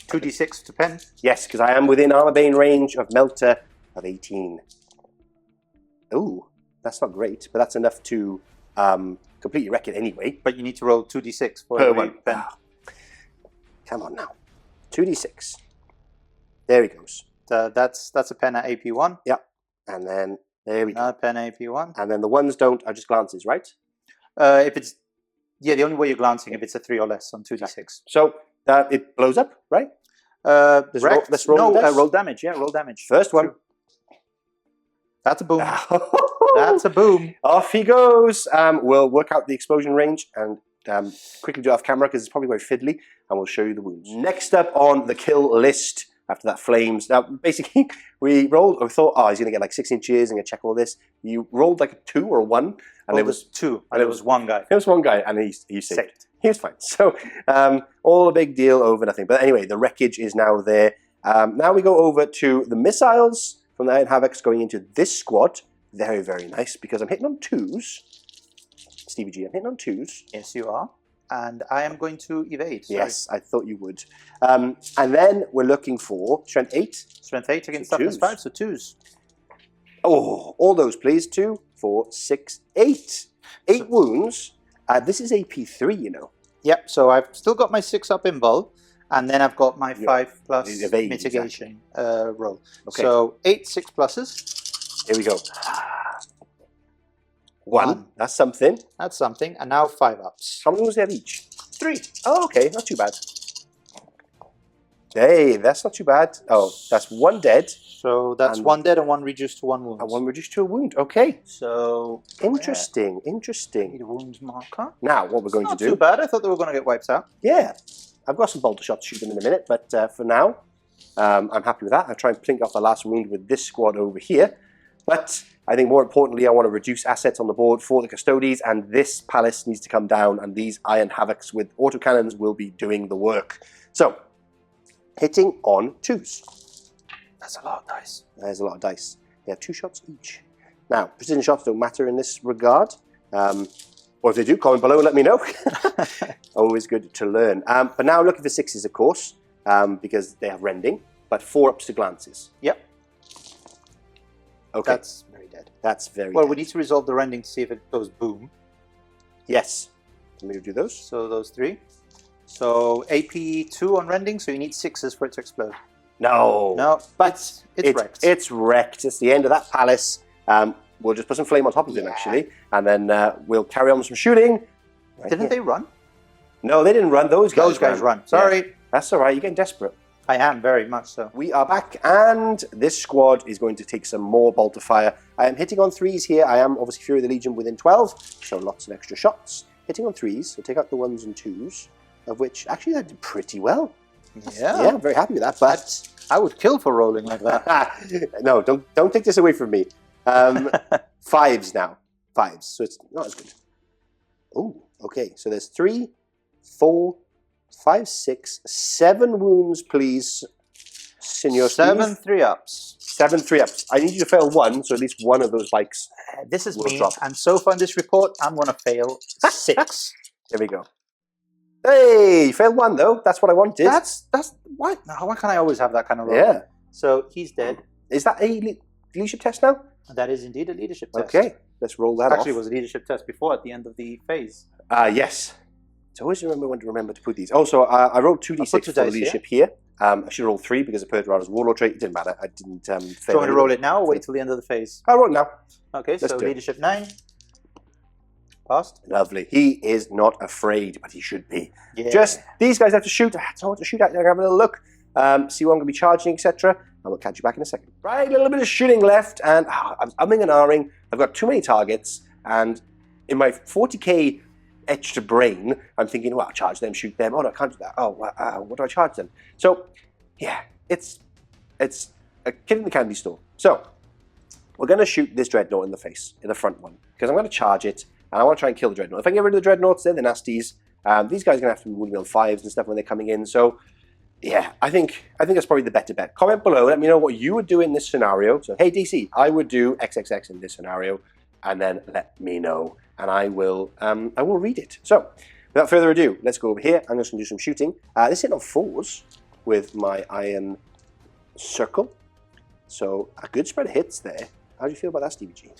2d6 to pen. yes, because I am within armor bane range of Melter of 18. Oh, that's not great, but that's enough to completely wreck it anyway. But you need to roll 2d6 for Per every one. pen. Come on now. 2d6. There he goes. That's a pen at AP1. Yep. And then, there we go. Another pen at AP1. And then the ones are just glances, right? If it's... Yeah, the only way you're glancing if it's a 3 or less on 2d6. So, it blows up, right? Let's roll no, the dice. roll damage. Yeah, roll damage. First one. That's a boom. That's a boom. Off he goes. We'll work out the explosion range and quickly do it off camera because it's probably very fiddly, and we'll show you the wounds. Next up on the kill list after that flames. Now, basically, we rolled, we thought, he's going to get like 6 inches and going to check all this. You rolled like a 2 or a 1. And it was 2, and it was one guy. It was one guy, and he saved. He was fine. So, all a big deal over nothing. But anyway, the wreckage is now there. Now we go over to the missiles from the Iron Havocs going into this squad. Very, very nice, because I'm hitting on 2s. Stevie G, I'm hitting on 2s. Yes, you are. And I am going to evade. Sorry. Yes, I thought you would. And then we're looking for strength 8. Strength 8 against So toughness 5, so 2s. Oh, all those, please. 2, 4, 6, 8. 8 wounds. This is AP3, you know. Yep, so I've still got my 6 up in bull, and then I've got my 5 plus evade, mitigation roll. Okay. So 8 6 pluses. Here we go. 1. That's something. That's something. And now 5 ups. How many wounds do they have each? 3. Oh, okay. Not too bad. Hey, that's not too bad. Oh, that's 1 dead. So that's And 1 dead and 1 reduced to 1 wound. And 1 reduced to a wound. Okay. So Interesting. need Interesting. a wound marker. Now, what we're going to Not do... too bad. I thought they were going to get wiped out. Yeah. I've got some bolter shots to shoot them in a minute, but for now, I'm happy with that. I'll try and plink off the last wound with this squad over here. But I think more importantly, I want to reduce assets on the board for the Custodes, and this palace needs to come down, and these Iron Havocs with autocannons will be doing the work. So, hitting on 2s. That's a lot of dice. There's a lot of dice. They have 2 shots each. Now, precision shots don't matter in this regard. Or if they do, comment below and let me know. Always good to learn. But now looking for 6s, of course, because they have rending, but 4 ups to glances. Yep. Okay. That's very dead. That's very Well, dead. we need to resolve the rending to see if it goes boom. Yes. Let me do those. So those 3. So AP2 on rending, so you need 6s for it to explode. No. No, But it's wrecked. It's wrecked. It's the end of that palace. We'll just put some flame on top of him, actually. And then we'll carry on with some shooting. Right Didn't they run? No, they didn't run. Those guys run. Sorry. Yeah. That's all right. You're getting desperate. I am, very much so. We are back, and this squad is going to take some more bolter fire. I am hitting on 3s here. I am obviously Fury of the Legion within 12, so lots of extra shots. Hitting on 3s, so take out the 1s and 2s, of which actually I did pretty well. Yeah. Yeah, I'm very happy with that, but... I would kill for rolling like that. No, don't take this away from me. 5s now. 5s, so it's not as good. Oh, okay, so there's 3, 4, 5, 6, 7 wounds, please. Senor 7 3-ups. 7 3-ups. I need you to fail 1, so at least one of those bikes This is will me, drop. and so far in this report, I'm going to fail 6. There we go. Hey, you failed 1 though. That's what I wanted. That's why can't I always have that kind of roll? Yeah. So he's dead. Is that a leadership test now? That is indeed a leadership test. Okay, let's roll that Actually, off. it was a leadership test before at the end of the phase. Yes. So always remember when to put these. Also, I wrote 2d6 for dice leadership here. I should roll 3 because of Pertura's Warlord trait. It didn't matter. I didn't fail. Do you want to roll it now or wait till the end of the phase? I'll roll it now. Okay, so leadership 9. Passed. Lovely. He is not afraid, but he should be. Yeah. Just, these guys have to shoot. I don't want to shoot at. Have a little look. See what I'm going to be charging, etc. I will catch you back in a second. Right, a little bit of shooting left, and I'm umming and ahhing. I've got too many targets, and in my 40k etched brain, I'm thinking, well, I'll charge them, shoot them. Oh, no, I can't do that. Oh, what do I charge them? So, yeah, it's a kid in the candy store. So, we're going to shoot this dreadnought in the face, in the front one, because I'm going to charge it, and I want to try and kill the dreadnought. If I can get rid of the dreadnoughts, they're the nasties. These guys are going to have to be wounded on 5s and stuff when they're coming in, so yeah, I think that's probably the better bet. Comment below, let me know what you would do in this scenario. So, hey DC, I would do XXX in this scenario, and then let me know, and I will read it. So, without further ado, let's go over here. I'm just going to do some shooting. This hit on 4s with my iron circle, so a good spread of hits there. How do you feel about that, Stevie G?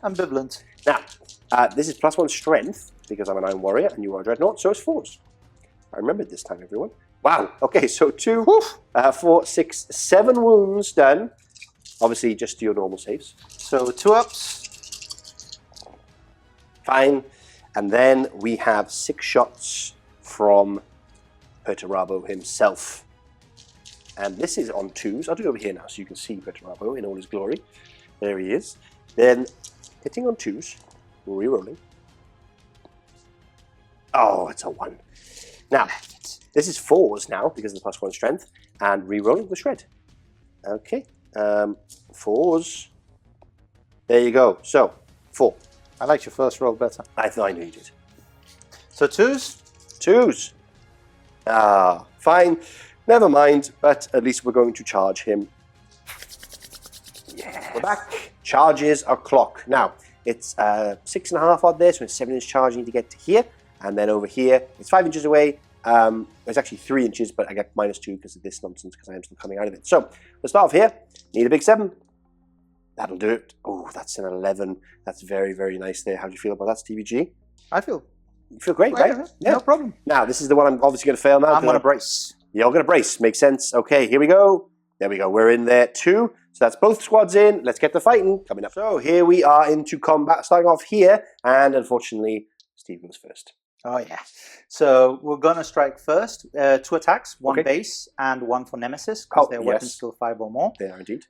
Ambivalent. Now, this is +1 strength because I'm an iron warrior and you are a dreadnought, so it's 4s. I remembered this time, everyone. Wow. Okay, so 2, 4, 6, 7 wounds done. Obviously, just your normal saves. So 2 ups. Fine. And then we have 6 shots from Perturabo himself. And this is on 2s. I'll do it over here now so you can see Perturabo in all his glory. There he is. Then hitting on 2s, re-rolling. Oh, it's a 1. Now, this is 4s now because of the +1 strength, and re-rolling the shred. Okay, 4s. There you go. So, 4. I liked your first roll better. I thought I knew you did. So 2s? 2s. Fine. Never mind, but at least we're going to charge him. Yes. We're back. Charges are clock. Now, it's 6.5 odd there, so it's 7 inch charging to get to here. And then over here, it's 5 inches away. It's actually 3 inches, but I get -2 because of this nonsense, because I am still coming out of it. So, let's start off here. Need a big 7. That'll do it. Oh, that's an 11. That's very, very nice there. How do you feel about that, Stevie G? You feel great, right? Yeah. No problem. Now, this is the one I'm obviously going to fail now. I'm going to brace. You're going to brace. Makes sense. Okay, here we go. There we go. We're in there too. So that's both squads in. Let's get the fighting coming up. So here we are into combat, starting off here. And unfortunately, Steve goes first. Oh, yeah. So we're going to strike first. 2 attacks, 1 base and 1 for Nemesis, because they're weapon skill 5 or more. They are indeed.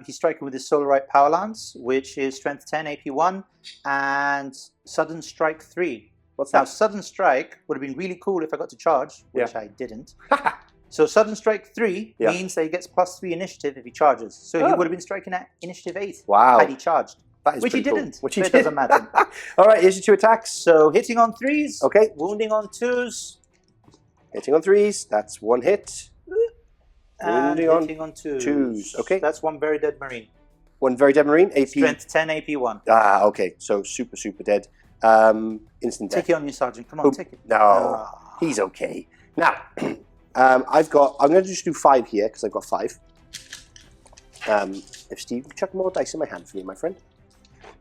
He's striking with his Solarite Power Lance, which is strength 10, AP 1, and sudden strike 3. What's now, that? sudden strike would have been really cool if I got to charge, which I didn't. So sudden strike 3 means that he gets +3 initiative if he charges. So he would have been striking at initiative 8 had he charged. Which he cool. didn't. Which he so it doesn't matter. All right, here's your 2 attacks. So hitting on 3s. Okay. Wounding on 2s. Hitting on 3s. That's 1 hit. And hitting on 2s. Okay. That's 1 very dead Marine. 1 very dead Marine. AP. Strength 10, AP 1. Okay. So super, super dead. Instant death. Take it on you, Sergeant. Come on, take it. No, he's okay. Now, I'm going to just do 5 here because I've got 5. If Steve, chuck more dice in my hand for me, my friend.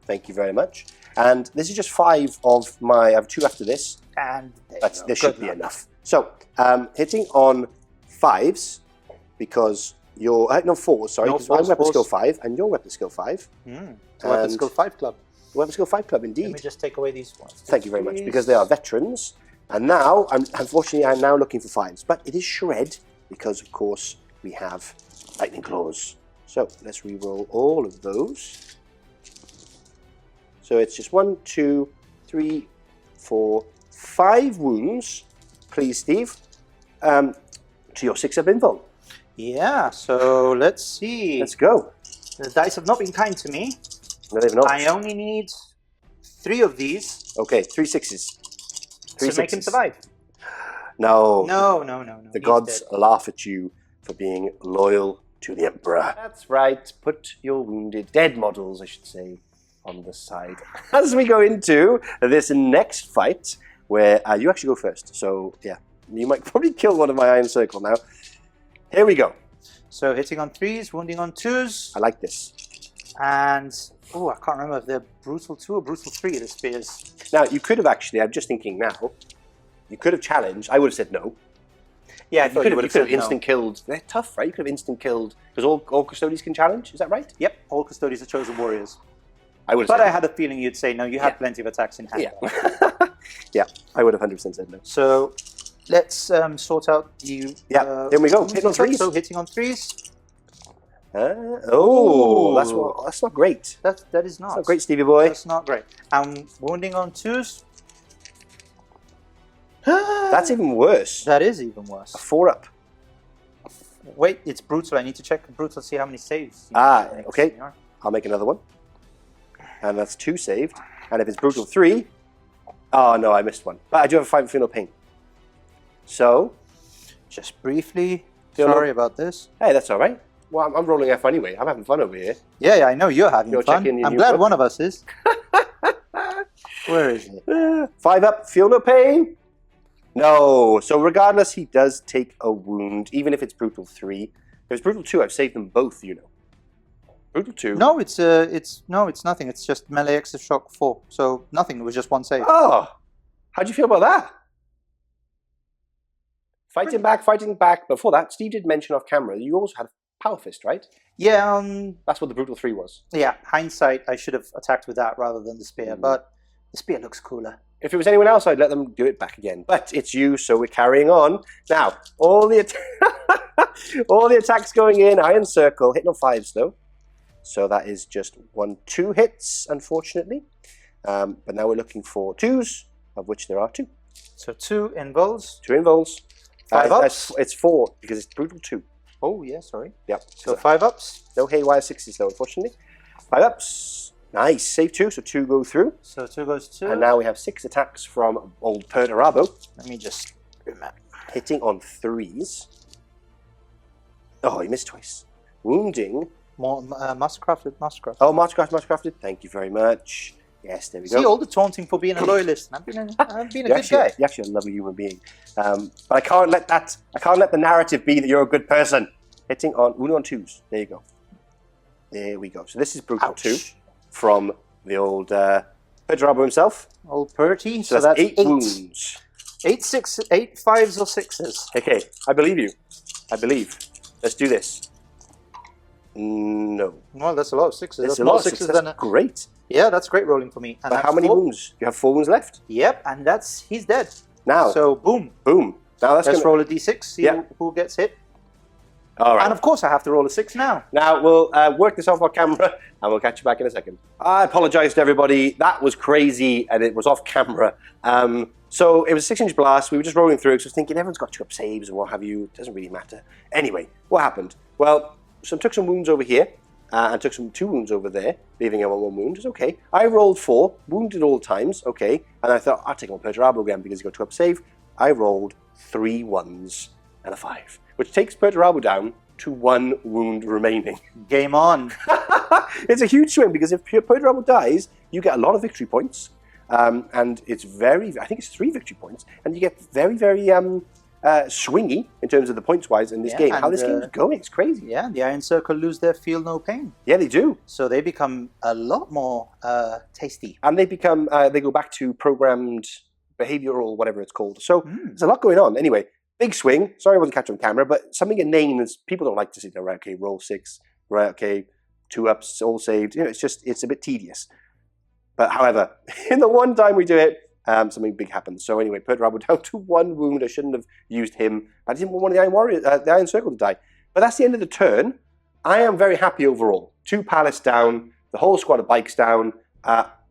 Thank you very much. And this is just 5 of my. I have 2 after this. And there should be enough. So, hitting on 5s because you're no 4s. Sorry, because I'm weapon skill 5 and your weapon skill 5. Weapon skill 5 club. Weapon skill 5 club, indeed. Let me just take away these ones. Thank you very much, because they are veterans. And now, unfortunately, I'm now looking for 5s. But it is shred, because, of course, we have lightning claws. So, let's re-roll all of those. So, it's just 1, 2, 3, 4, 5 wounds, please, Steve, to your 6-up invuln. Yeah, so let's see. Let's go. The dice have not been kind to me. No, they've not. I only need 3 of these. Okay, 3 6s. To make him survive. No. No. The gods laugh at you for being loyal to the Emperor. That's right. Put your wounded, dead models, I should say, on the side. As we go into this next fight, where you actually go first. So, yeah, you might probably kill one of my Iron Circle now. Here we go. So, hitting on 3s, wounding on 2s. I like this. And, I can't remember if they're brutal 2 or brutal 3, the spears. Now, you could have actually, I'm just thinking now, you could have challenged. I would have said no. Yeah, I thought you would have said instant killed. They're tough, right? You could have instant killed because all custodians can challenge. Is that right? Yep, all custodians are chosen warriors. I would. But I had a feeling you'd say no. You have plenty of attacks in hand. Yeah, yeah. I would have 100% said no. So let's sort out the. Here we go. Hitting on threes. So hitting on threes. That's not great. That is not. That's not great, Stevie boy. That's not great. Wounding on twos. That's even worse. That is even worse. A 4-up. Wait, it's brutal. I need to check brutal, see how many saves. Okay. I'll make another one. And that's 2 saved. And if it's brutal 3, oh no, I missed one. But I do have a feel no pain. So, just briefly, sorry about this. Hey, that's all right. Well, I'm rolling F anyway. I'm having fun over here. Yeah, I know you're having fun. I'm glad one of us is. Where is it? 5 up, feel no pain. No. So regardless, he does take a wound, even if it's brutal 3. If it's brutal 2, I've saved them both, you know. Brutal 2. No, it's nothing. It's just melee extra shock 4. So nothing. It was just 1 save. Oh, how'd you feel about that? Fighting back. Before that, Steve did mention off camera you also had a power fist, right? Yeah. That's what the brutal 3 was. Yeah. Hindsight, I should have attacked with that rather than the spear, but the spear looks cooler. If it was anyone else, I'd let them do it back again. But it's you, so we're carrying on. Now, all the attacks going in, Iron Circle, hitting on 5s though. So that is just 2 hits, unfortunately. But now we're looking for 2s, of which there are 2. So 2 invols. 2 invols. 5 ups. It's 4, because it's brutal 2. Oh, yeah, sorry. Yep. So 5 ups. No haywire 6s though, unfortunately. 5 ups. Nice. Save 2, so 2 go through. So 2 goes 2. And now we have 6 attacks from old Perturabo. Let me just remember. Hitting on 3s. Oh, he missed twice. Wounding. More mastercrafted. Oh, mastercrafted. Thank you very much. Yes, there we go. See, all the taunting for being a loyalist. I've been a good guy. You're actually a lovely human being. But I can't let the narrative be that you're a good person. Hitting on wounding on 2s. There you go. There we go. So this is brutal 2 from the old Perturabo himself. Old Purty. So that's 8 wounds. 8 5s or 6s. Okay, I believe you. I believe. Let's do this. No. Well, that's a lot of 6s. That's a lot of 6s. That's great. Yeah, that's great rolling for me. And but how many wounds? You have 4 wounds left? Yep, and he's dead. Now. So, boom. Boom. Now let's roll a d6, see who gets hit. All right. And of course I have to roll a 6 now. Now, we'll work this off our camera, and we'll catch you back in a second. I apologize to everybody. That was crazy, and it was off camera. So it was a 6-inch blast. We were just rolling through, so I was thinking everyone's got 2-up saves and what have you. It doesn't really matter. Anyway, what happened? Well, so I took some wounds over here, and took 2 wounds over there, leaving him on 1 wound. It's okay. I rolled 4, wounded all times, okay. And I thought, I'll take on Perturabo again because he got 2-up save. I rolled 3 1s and a 5, which takes Perturabo down to 1 wound remaining. Game on. It's a huge swing because if Perturabo dies, you get a lot of victory points. And it's I think it's 3 victory points. And you get very, very swingy in terms of the points-wise in this game. How this game's going, it's crazy. Yeah, the Iron Circle lose their feel no pain. Yeah, they do. So they become a lot more tasty. And they become, they go back to programmed behavioral, whatever it's called. So there's a lot going on. Anyway, big swing. Sorry I wasn't catching on camera, but something inane is people don't like to sit there, right, okay, roll 6, right, okay, 2-ups, all saved. You know, it's a bit tedious. But however, in the one time we do it, something big happens. So anyway, Perturabo down to 1 wound. I shouldn't have used him. I didn't want one of the Iron Warriors, the Iron Circle to die. But that's the end of the turn. I am very happy overall. 2 Pallas down, the whole squad of bikes down.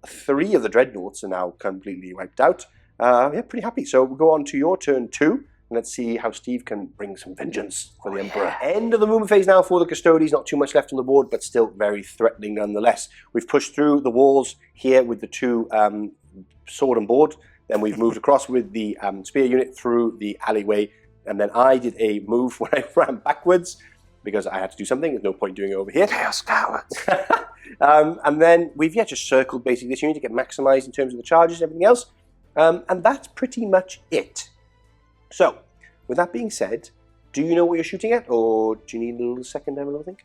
3 of the dreadnoughts are now completely wiped out. Yeah, pretty happy. So we'll go on to your turn 2. And let's see how Steve can bring some vengeance for the Emperor. Yeah. End of the movement phase now for the Custodes. Not too much left on the board, but still very threatening nonetheless. We've pushed through the walls here with the 2 sword and board. Then we've moved across with the spear unit through the alleyway. And then I did a move where I ran backwards because I had to do something. There's no point doing it over here. Chaos cowards. And then we've just circled basically this unit to get maximized in terms of the charges and everything else. And that's pretty much it. So, with that being said, do you know what you're shooting at, or do you need a little second to have a little think?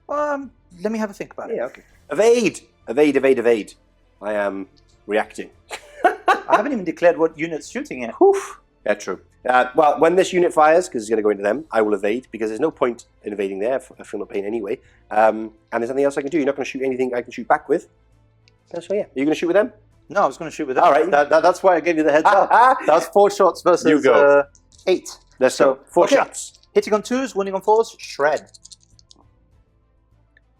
Let me have a think about it. Yeah, okay. Evade! Evade, evade, evade. I am reacting. I haven't even declared what unit's shooting at. Oof. Yeah, true. Well, when this unit fires, because it's going to go into them, I will evade, because there's no point in evading there. I feel no pain anyway. And there's nothing else I can do. You're not going to shoot anything I can shoot back with. So yeah, are you going to shoot with them? No, I was going to shoot with them. All right. That's why I gave you the heads up. That's 4 shots versus You go. 8. Let's go. 4 shots. Hitting on 2s, wounding on 4s, shred.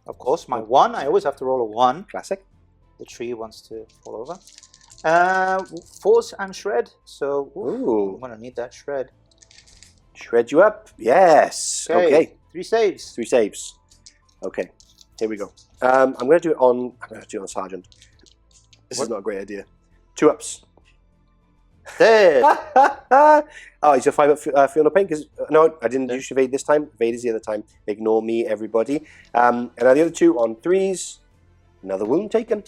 Of course, my 1, I always have to roll a 1. Classic. The tree wants to fall over. 4s and shred, so I'm going to need that shred. Shred you up. Yes. Okay. 3 saves. 3 saves. Okay. Here we go. I'm going to do it on. I'm going to do it on Sergeant. This is not a great idea. 2 ups. Dead. Oh, he's a 5 up feel no pain because no, I didn't use evade this time. Evade is the other time. Ignore me, everybody. And now the other 2 on 3s. Another wound taken.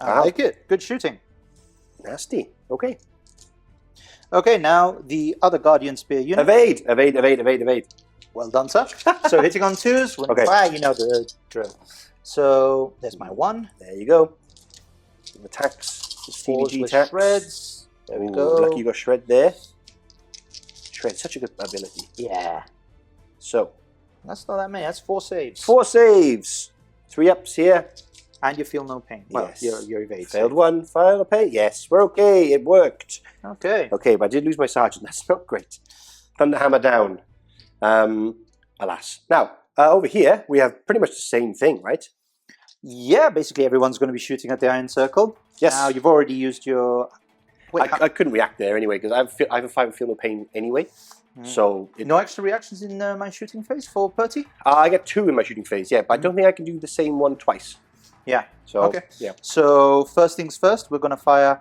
I like it. Good shooting. Nasty. Okay. Okay, now the other Guardian Spear unit. Evade, evade, evade, evade, evade. Well done, sir. So hitting on 2s, when fire, you know the drill. So there's my 1. There you go. Attacks. Stevie G attacks. Shreds. There we go. Lucky you got shred there. Shred, such a good ability. Yeah. So. That's not that many. That's 4 saves. 4 saves. 3 ups here. And you feel no pain. Well, yes. your evade. Failed save. 1, failed a pain. Yes, we're okay. It worked. Okay. Okay, but I did lose my sergeant. That's not great. Thunderhammer down. Alas. Now, over here, we have pretty much the same thing, right? Yeah, basically everyone's going to be shooting at the Iron Circle. Yes. Now, you've already used your... Wait, I couldn't react there anyway, because I have a 5 feel no pain anyway. So no extra reactions in my shooting phase for Purty? I get 2 in my shooting phase, yeah, but I don't think I can do the same one twice. Yeah. So, okay. Yeah. So first things first, we're going to fire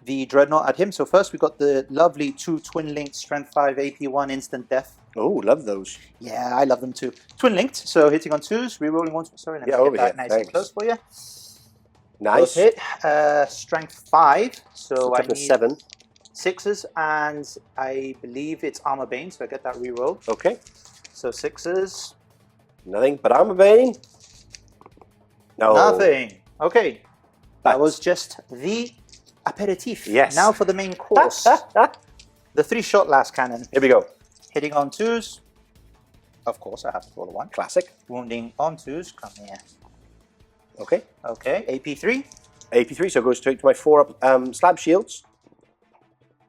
the dreadnought at him. So first we got the lovely 2 twin linked strength 5 AP1 instant death. Oh, love those. Yeah, I love them too. Twin linked, so hitting on 2s, rerolling 1s. Sorry, let me get that nice and close for you. Nice. Hit. Strength 5. So I need 7. 6s, and I believe it's armor bane, so I get that reroll. Okay. So 6s. Nothing but armor bane. No. Nothing. Okay. That was just the aperitif. Yes. Now for the main course. The 3-shot last cannon. Here we go. Hitting on 2s. Of course, I have to roll a 1. Classic. Wounding on 2s. Come here. Okay. Okay. AP3. AP3, so it goes straight to my 4 up slab shields,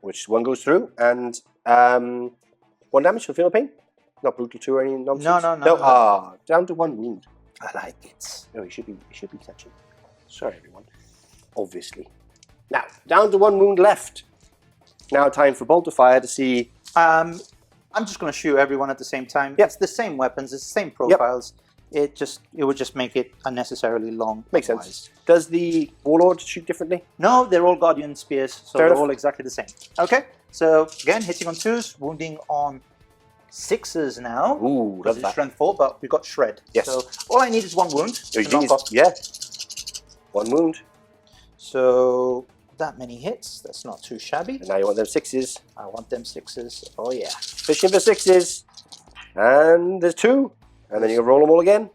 which 1 goes through, and 1 damage for feel no pain. Not brutal 2 or any nonsense. No. Down to 1 wound. I like it. No, it should be touching. Sorry, everyone. Obviously. Now, down to 1 wound left. Now time for bolt of fire to see. I'm just going to shoot everyone at the same time. Yep. It's the same weapons, it's the same profiles. Yep. It would just make it unnecessarily long. Makes sense. Does the warlord shoot differently? No, they're all Guardian Spears, so they're all exactly the same. Okay, so again, hitting on 2s, wounding on 6s now. Ooh, love that. Strength 4, but we got shred. Yes. So all I need is 1 wound. Yeah. 1 wound. So that many hits. That's not too shabby. And now you want them 6s. I want them 6s. Oh yeah. Fishing for 6s. And there's 2. And then you can roll them all again.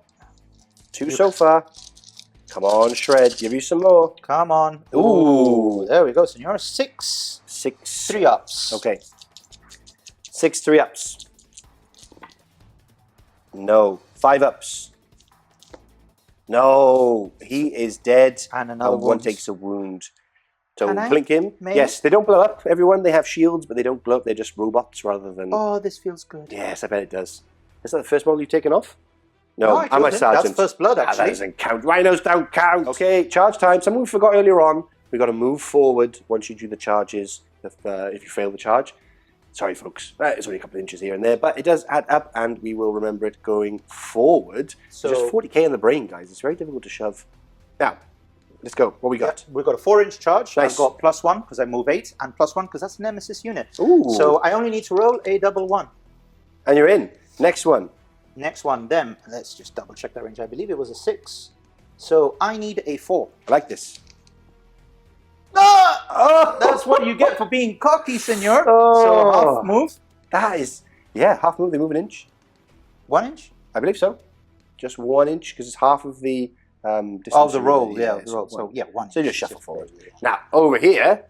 2 so far. Come on, shred. Give you some more. Come on. Ooh. There we go, senor. 6. 6. 3 ups. Okay. 6 3 ups. No. 5 ups. No. He is dead. And another 1 takes a wound. So Can I? blink him. Maybe? Yes, they don't blow up. Everyone, they have shields, but they don't blow up. They're just robots rather than... Oh, this feels good. Yes, I bet it does. Is that the first model you've taken off? No, No, I'm my sergeant. That's first blood, actually. That doesn't count. Rhinos don't count. Okay, charge time. Something we forgot earlier on. We've got to move forward once you do the charges if you fail the charge. Sorry, folks. It's only a couple of inches here and there, but it does add up, and we will remember it going forward. So just 40k in the brain, guys. It's very difficult to shove. Now, let's go. What we got? We've got a 4-inch charge. Nice. I've got +1 because I move 8, and +1 because that's a Nemesis unit. Ooh. So I only need to roll a double 1. And you're in. Next one. Next one, them. Let's just double check that range. I believe it was a 6. So I need a 4. I like this. Ah! Oh! That's what you get for being cocky, senor. Oh. So half move. That is, yeah, half move. They move an inch. 1 inch? I believe so. Just 1 inch because it's half of the distance. Oh, the roll. Yeah, the roll. So yeah, 1 inch. So you just shuffle forward. Now, over here,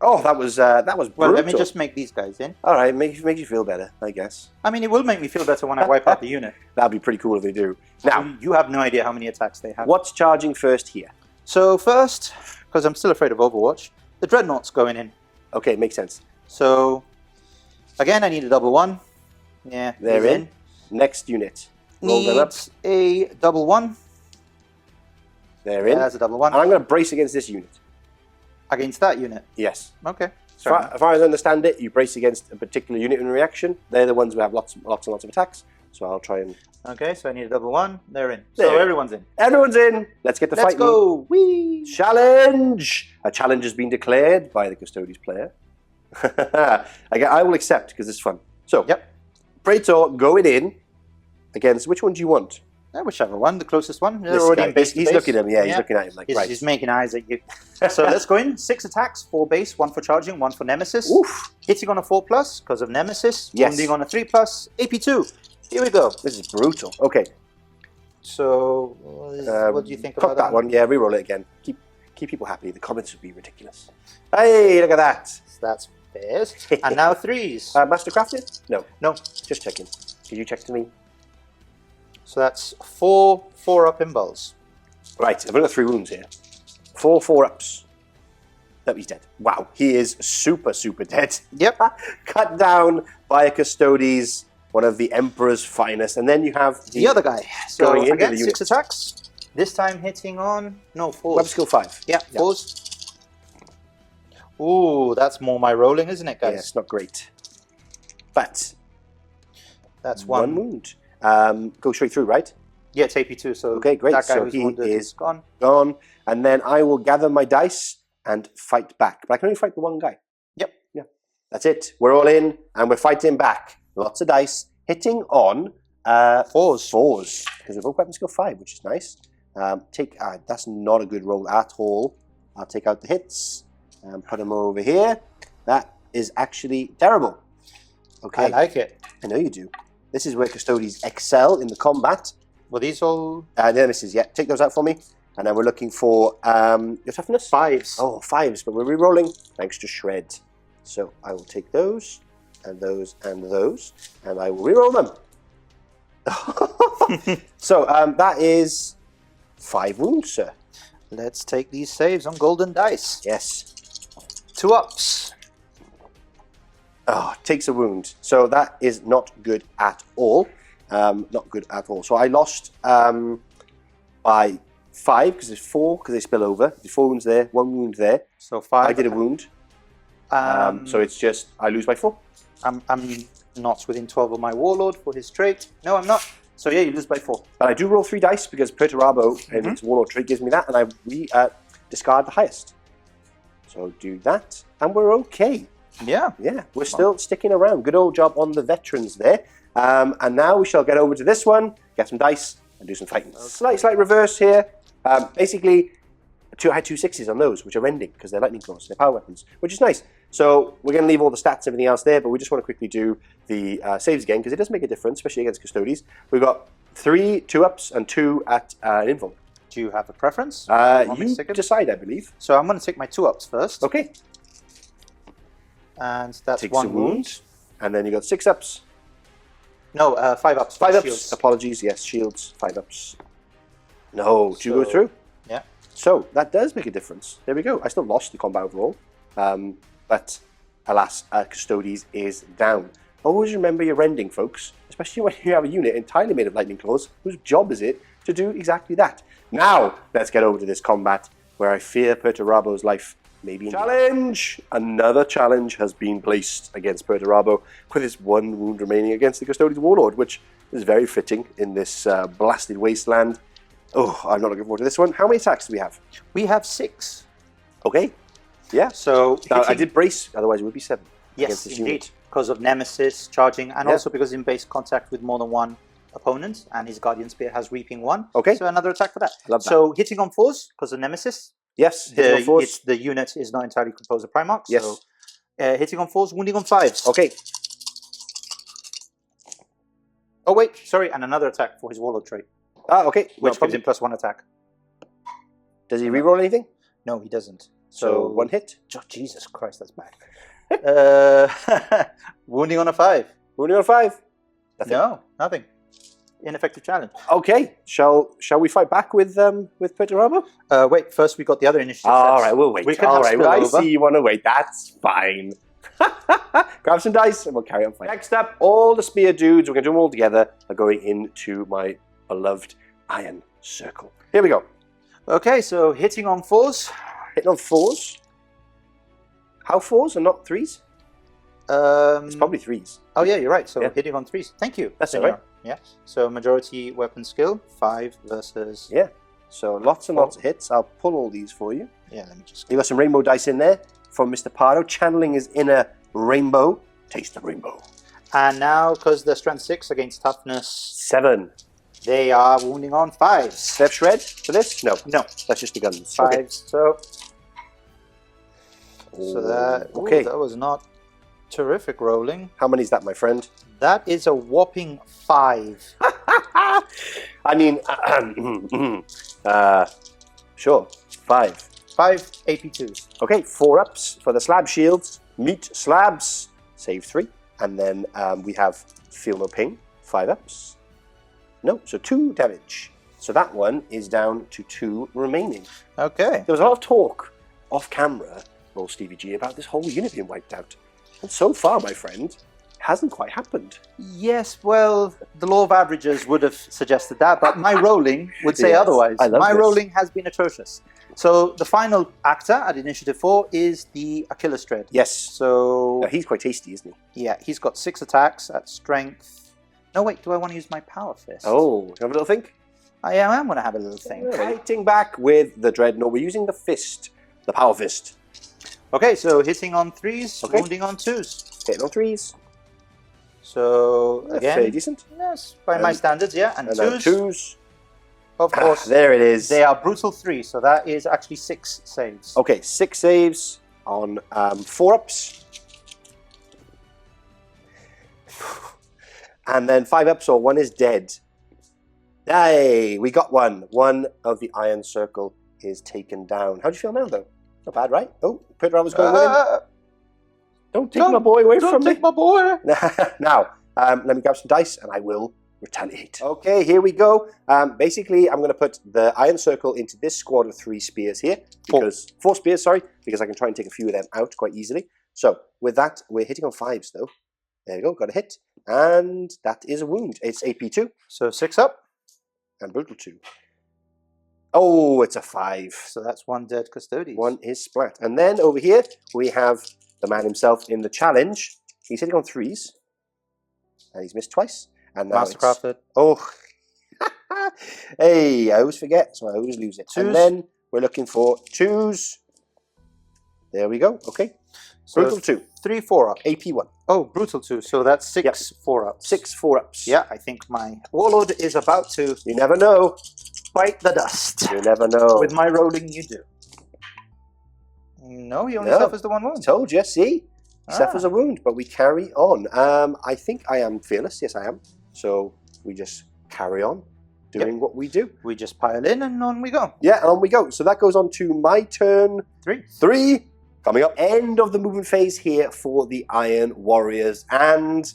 Oh, that was brutal. Well, let me just make these guys in. All right, makes you feel better, I guess. I mean, it will make me feel better when I wipe out the unit. That'd be pretty cool if they do. Now, you have no idea how many attacks they have. what's charging first here? So first, because I'm still afraid of Overwatch, the dreadnought's going in. Okay, makes sense. So, again, I need a double one. Yeah, They're in. Next unit. Roll them up. Needs a double one. They're in. There's a double one. And I'm going to brace against this unit. Against that unit? Yes. Okay. As far as I understand it, you brace against a particular unit in reaction. They're the ones who have lots and lots of attacks. So I'll try and... Okay, so I need a double one. They're in. There. So everyone's in. Everyone's in. Let's get the fight. Let's go. Whee! Challenge! A challenge has been declared by the Custodes player. I will accept because it's fun. So, yep. Praetor going in against... Which one do you want? Whichever one, the closest one. This guy. He's looking at him, yeah, he's looking at him like, right. He's making eyes at you. So let's go in. 6 attacks, 4 base, 1 for charging, 1 for Nemesis. Oof. Hitting on a 4+ because of Nemesis. Yes. Wounding on a 3+. AP2. Here we go. This is brutal. Okay. So, what do you think about that one? Yeah, reroll it again. Keep people happy. The comments would be ridiculous. Hey, look at that. So that's pairs. And now 3s. Mastercrafted? No. No. Just checking. Did you check to me? So that's 4 4-up imbals. Right, I've only got 3 wounds here. 4 4-ups. No, he's dead. Wow, he is super dead. Yep. Cut down by a Custodes, one of the Emperor's finest. And then you have the other guy. So going into again, the 6 attacks. This time hitting on... No, 4s. Web skill 5. Yeah, 4s. Ooh, that's more my rolling, isn't it, guys? Yeah, it's not great. But... That's one wound. Go straight through, right? Yeah, it's AP2, so okay, great. that guy so who's he wounded is gone. And then I will gather my dice and fight back. But I can only fight the one guy. Yep. Yeah. That's it. We're all in and we're fighting back. Lots of dice. Hitting on 4s. Because we're both weapon skill 5, which is nice. That's not a good roll at all. I'll take out the hits and put them over here. That is actually terrible. Okay. I like it. I know you do. This is where Custodes excel in the combat. Were these all... Nemesis, yeah. Take those out for me. And then we're looking for your toughness? 5s. Oh, 5s, but we're re-rolling thanks to Shred. So I will take those, and those, and those, and I will re-roll them. So that is 5 wounds, sir. Let's take these saves on golden dice. Yes. 2 ups. Oh, takes a wound. So that is not good at all. Not good at all. So I lost by 5 because there's 4 because they spill over. There's 4 wounds there, 1 wound there. So 5. I did a wound. So it's just I lose by 4. I'm not within 12 of my warlord for his trait. No, I'm not. So yeah, you lose by 4. But I do roll 3 dice because Perturabo and its warlord trait gives me that, and I discard the highest. So do that, and we're okay. Yeah. Yeah, we're still sticking around. Good old job on the veterans there. And now we shall get over to this one, get some dice, and do some fighting. Okay. Slight reverse here. Basically, I had 2 6s on those, which are ending because they're lightning claws, they're power weapons, which is nice. So we're going to leave all the stats and everything else there, but we just want to quickly do the saves again because it does make a difference, especially against Custodes. We've got 3 2-ups and 2 at an invul. Do you have a preference? You decide, I believe. So I'm going to take my 2-ups first. Okay. And that's Takes 1 wound. And then you got 6-ups. No, 5-ups. 5-ups. Shields. Apologies. Yes, shields. 5-ups. No, do you go through? Yeah. So that does make a difference. There we go. I still lost the combat overall. But alas, Custodes is down. Always remember your rending, folks. Especially when you have a unit entirely made of lightning claws, whose job is it to do exactly that. Now, let's get over to this combat where I fear Perturabo's life may be in challenge! Another challenge has been placed against Perturabo with his 1 wound remaining against the Custodes Warlord, which is very fitting in this blasted wasteland. Oh, I'm not looking forward to this one. How many attacks do we have? We have 6. Okay. Yeah. So now, I did brace, otherwise it would be 7. Yes, indeed. Because of Nemesis charging, and also because in base contact with more than 1 opponent, and his Guardian Spear has Reaping 1. Okay. So another attack for that. Love that. So hitting on 4s because of Nemesis. Yes. The unit is not entirely composed of Primarchs. Yes. So hitting on 4s, wounding on 5s. Okay. Oh wait, sorry, and another attack for his Warlord trait. Ah, okay. Which gives him +1 attack. Does he reroll anything? No, he doesn't. So 1 hit. Oh, Jesus Christ, that's bad. Wounding on a 5. Wounding on a 5. Nothing. No, nothing. Ineffective challenge. Okay, shall we fight back with Peterabo? Wait, first we got the other initiative. All sets. right, we'll wait. We can All have right, I spillover. see you want to wait. That's fine. Grab some dice and we'll carry on fighting. Next up, all the spear dudes, we're going to do them all together, are going into my beloved Iron Circle. Here we go. Okay, so hitting on 4s. Hitting on 4s. How 4s and not 3s? It's probably 3s. Oh yeah, you're right. So Yeah. hitting on 3s. Thank you. That's all Senor. right. Yeah. So majority weapon skill 5 versus. Yeah. So lots and lots of hits. I'll pull all these for you. Yeah. Let me just. You got some rainbow dice in there from Mr. Pardo, channeling his inner rainbow. Taste the rainbow. And now, because they're strength 6 against toughness, 7. they are wounding on 5s. They have shred for this? No. No, That's just the guns. 5s. Okay. So that. Okay. Ooh, that was not terrific rolling. How many is that, my friend? That is a whopping 5. I mean, sure, 5. 5 AP2s. Okay, 4 ups for the slab shields. Meat slabs, save 3. And then we have feel no pain, 5 ups. No, so 2 damage. So that one is down to 2 remaining. Okay. There was a lot of talk off camera, old Stevie G, about this whole unit being wiped out. And so far, my friend, it hasn't quite happened. Yes, well, the law of averages would have suggested that, but my rolling would say Yes, otherwise. I love My this. rolling has been atrocious. So the final actor at Initiative 4 is the Achilus Dread. Yes. So, Now, he's quite tasty, isn't he? yeah, he's got 6 attacks at strength. No, wait, do I want to use my power fist? Oh, you have a little think? I am going to have a little thing. Fighting back with the dreadnought. We're using the fist, the power fist. Okay, so hitting on 3s, Okay. wounding on 2s. Hitting on 3s. So, Fairly again, decent. yes, by my standards, yeah, and And then 2s, 2s. of course. There it is. They are brutal 3, so that is actually 6 saves. Okay, 6 saves on 4 ups. And then 5 ups, or 1 is dead. Hey, we got one. One of the Iron Circle is taken down. How do you feel now, though? Not bad, right? Oh, Peter was going in. Don't take my boy away from me. Don't take my boy. Now, let me grab some dice and I will retaliate. Okay, here we go. Basically, I'm going to put the Iron Circle into this squad of 3 spears here. Because 4 spears, sorry, because I can try and take a few of them out quite easily. So, with that, we're hitting on 5s, though. There we go, got a hit. And that is a wound. It's AP2 So 6 up. and brutal 2. Oh, it's a 5. So that's 1 dead Custodian. 1 is splat. And then over here, we have the man himself in the challenge. He's hitting on 3s. And he's missed twice. And now it's... Mastercrafted. Oh. Hey, I always forget, so I always lose it. 2s. And then we're looking for 2s. There we go. Okay. So Brutal 2. 3 4 up. AP1. Oh, brutal 2. So that's 6 Yep. 4 ups. 6 4 ups. Yeah, I think my warlord is about to You never know. bite the dust. You never know. With my rolling, you do. No, he only No. suffers the 1 wound. Told you, see? He Ah. suffers a wound, but we carry on. I think I am fearless. Yes, I am. So we just carry on doing what we do. We just pile in and on we go. Yeah, on we go. So that goes on to my turn 3. 3. Coming up, end of the movement phase here for the Iron Warriors, and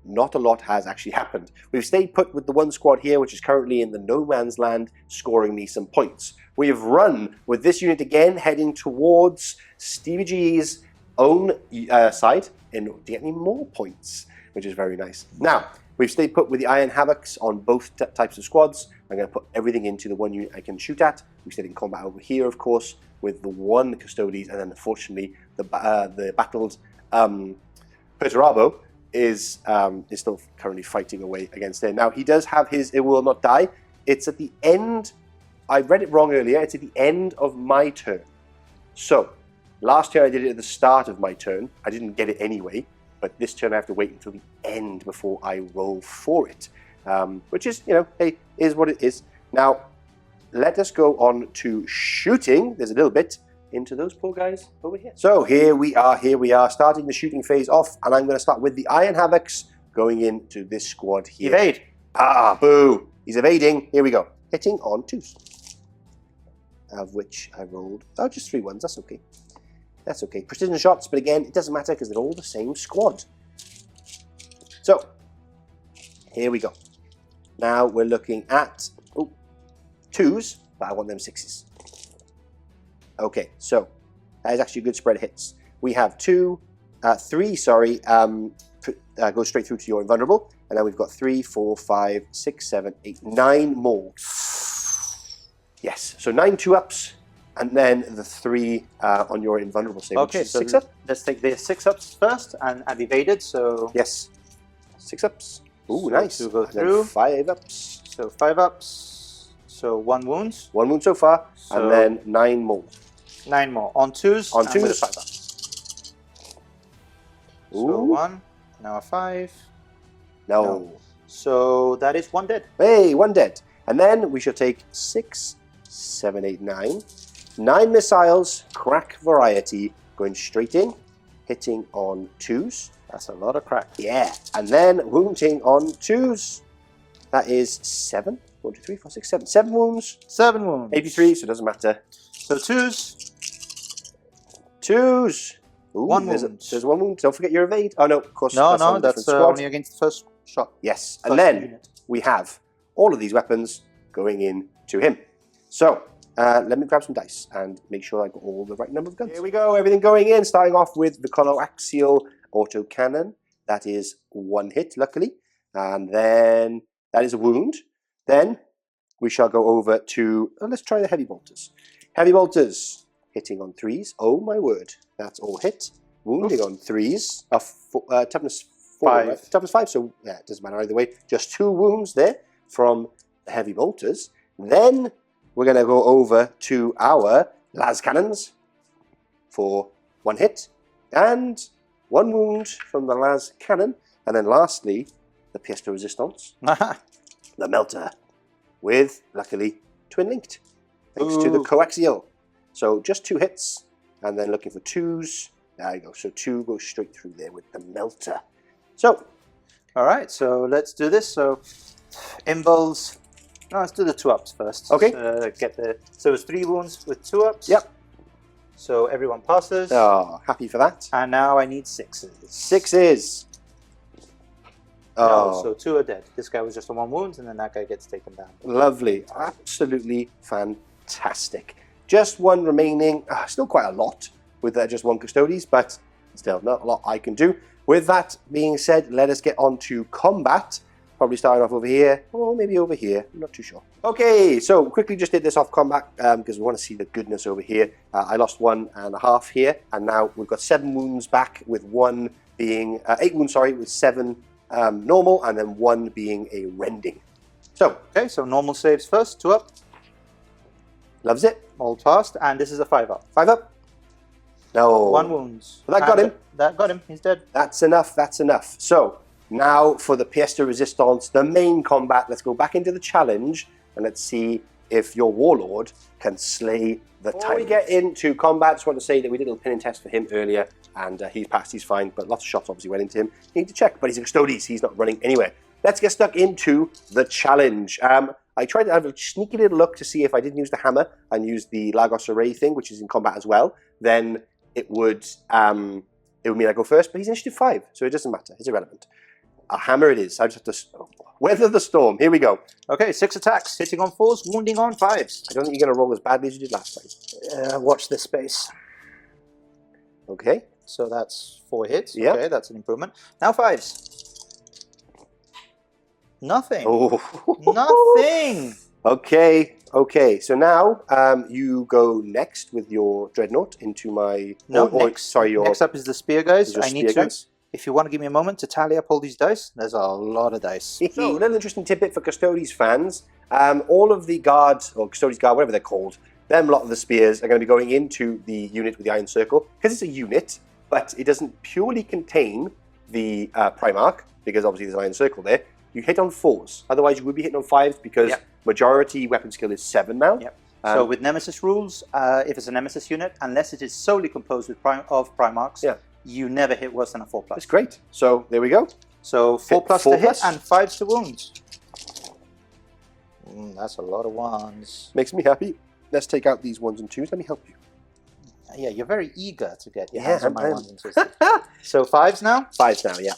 not a lot has actually happened. We've stayed put with the 1 squad here, which is currently in the no man's land, scoring me some points. We have run with this unit again, heading towards Stevie G's own side, and getting more points, which is very nice. Now, we've stayed put with the Iron Havocs on both types of squads. I'm going to put everything into the 1 unit I can shoot at. We stayed in combat over here, of course, with the 1 Custodes, and then unfortunately the battled Perturabo is still currently fighting away against it. Now he does have his It Will Not Die. It's at the end. I read it wrong earlier. It's at the end of my turn. So last turn I did it at the start of my turn. I didn't get it anyway, but this turn I have to wait until the end before I roll for it, which is, you know, hey, is what it is. Now, let us go on to shooting. There's a little bit into those poor guys over here. So here we are, starting the shooting phase off, and I'm going to start with the Iron Havocs going into this squad here. Evade. Ah, boo. He's evading. Here we go. Hitting on 2s. of which I rolled, oh, just 3 ones, that's okay. That's okay. Precision shots, but again, it doesn't matter because they're all the same squad. So, here we go. Now we're looking at 2s, but I want them 6s. Okay, so that is actually a good spread of hits. We have 3, go straight through to your invulnerable, and then we've got 3, 4, 5, 6, 7, 8, 9 more. Yes, so 9 2-ups, and then the 3 on your invulnerable save. Okay, so 6-up. let's take the 6-ups first, and I've evaded, so... Yes, 6-ups. Ooh, So nice. 2 go And then through. 5-ups. So 5-ups, so 1 wound. 1 wound so far, So- and then 9 more. 9 more. On 2s, On and with a 2s. 5-up. So Ooh. 1, now a 5. No. No. So that is 1 dead. Hey, 1 dead. And then we shall take 6, 7, 8, 9. 9 missiles, crack variety, going straight in, hitting on 2s. That's a lot of crack. Yeah, and then wounding on 2s. That is 7. 1, 2, 3, 4, 6, 7. 7 wounds. 7 wounds. 83, so it doesn't matter. So 2s. 2s. Ooh, 1 there's, wound. there's 1 wound. Don't forget your evade. Oh, no, of course. No, on no, a that's different squad. only against the first shot. Yes, First and then unit. we have all of these weapons going in to him. So, let me grab some dice and make sure I got all the right number of guns. Here we go, everything going in, starting off with the coaxial autocannon. That is 1 hit, luckily. And then that is a wound. Then we shall go over to, let's try the heavy bolters. Heavy bolters, hitting on 3s. Oh my word, that's all hit. Wounding on 3s. Toughness 4. 5. Right? Toughness 5, so yeah, it doesn't matter either way. Just 2 wounds there from the heavy bolters. Then we're going to go over to our las cannons for 1 hit and 1 wound from the las cannon. And then lastly, the pièce de résistance, the melter, with, luckily, twin linked, thanks to the Ooh. coaxial. So just 2 hits, and then looking for 2s. There you go. So 2 goes straight through there with the melter. So, Alright, so let's do this. So, invuls. No, let's do the 2-ups first. Okay. So it's 3 wounds with 2-ups. Yep. So everyone passes. oh, happy for that. And now I need 6s. 6s. Oh, No, so 2 are dead. This guy was just on 1 wound, and then that guy gets taken down. lovely. Absolutely fantastic. Just 1 remaining. Still quite a lot with just 1 Custodes, but still not a lot I can do. With that being said, let us get on to combat. Probably starting off over here, or maybe over here. I'm not too sure. Okay, so quickly just did this off combat because we want to see the goodness over here. I lost 1.5 here, and now we've got 7 wounds back, with 1 being 8 wounds. Sorry, with 7 normal, and then 1 being a rending. So Okay, so normal saves first. 2-up. loves it. All passed. And this is a 5-up. 5-up. No. 1 wound. Well, that got him. That got him. He's dead. That's enough. That's enough. So now for the pièce de résistance, the main combat. Let's go back into the challenge and let's see if your warlord can slay the Tyrant. Before we get into combat, I just want to say that we did a little pinning test for him earlier, and he passed. He's fine, but lots of shots obviously went into him. You need to check, but he's a Custodes. He's not running anywhere. Let's get stuck into the challenge. I tried to have a sneaky little look to see if I didn't use the hammer and use the Lagos Array thing, which is in combat as well, then it would mean I go first, but he's initiative 5, so it doesn't matter. It's irrelevant. A hammer it is. I just have to weather the storm. Here we go. Okay, 6 attacks. Hitting on 4s, wounding on 5s. I don't think you're going to roll as badly as you did last time. Watch this space. Okay. So that's 4 hits. Yeah. Okay, that's an improvement. Now 5s. Nothing. Oh. Nothing. Okay. Okay. So now you go next with your dreadnought into my. No, next up is the spear guys. your I need spear to. guys. If you want to give me a moment to tally up all these dice, there's a lot of dice. So, a little interesting tidbit for Custodes fans. All of the guards, or Custodes Guard, whatever they're called, them lot of the spears are going to be going into the unit with the iron circle, because it's a unit, but it doesn't purely contain the Primarch, because obviously there's an iron circle there. You hit on 4s. Otherwise, you would be hitting on 5s, because majority weapon skill is 7 now. Yep. So with Nemesis rules, if it's a Nemesis unit, unless it is solely composed with Primarchs, you never hit worse than a 4+. That's great. So there we go. So 4+ to hit 4+. and 5s to wound. That's a lot of 1s. Makes me happy. let's take out these 1s and 2s. Let me help you. Yeah, you're very eager to get your Yeah, hands on my I'm- 1s and 2s. So 5s now? 5s now, yeah.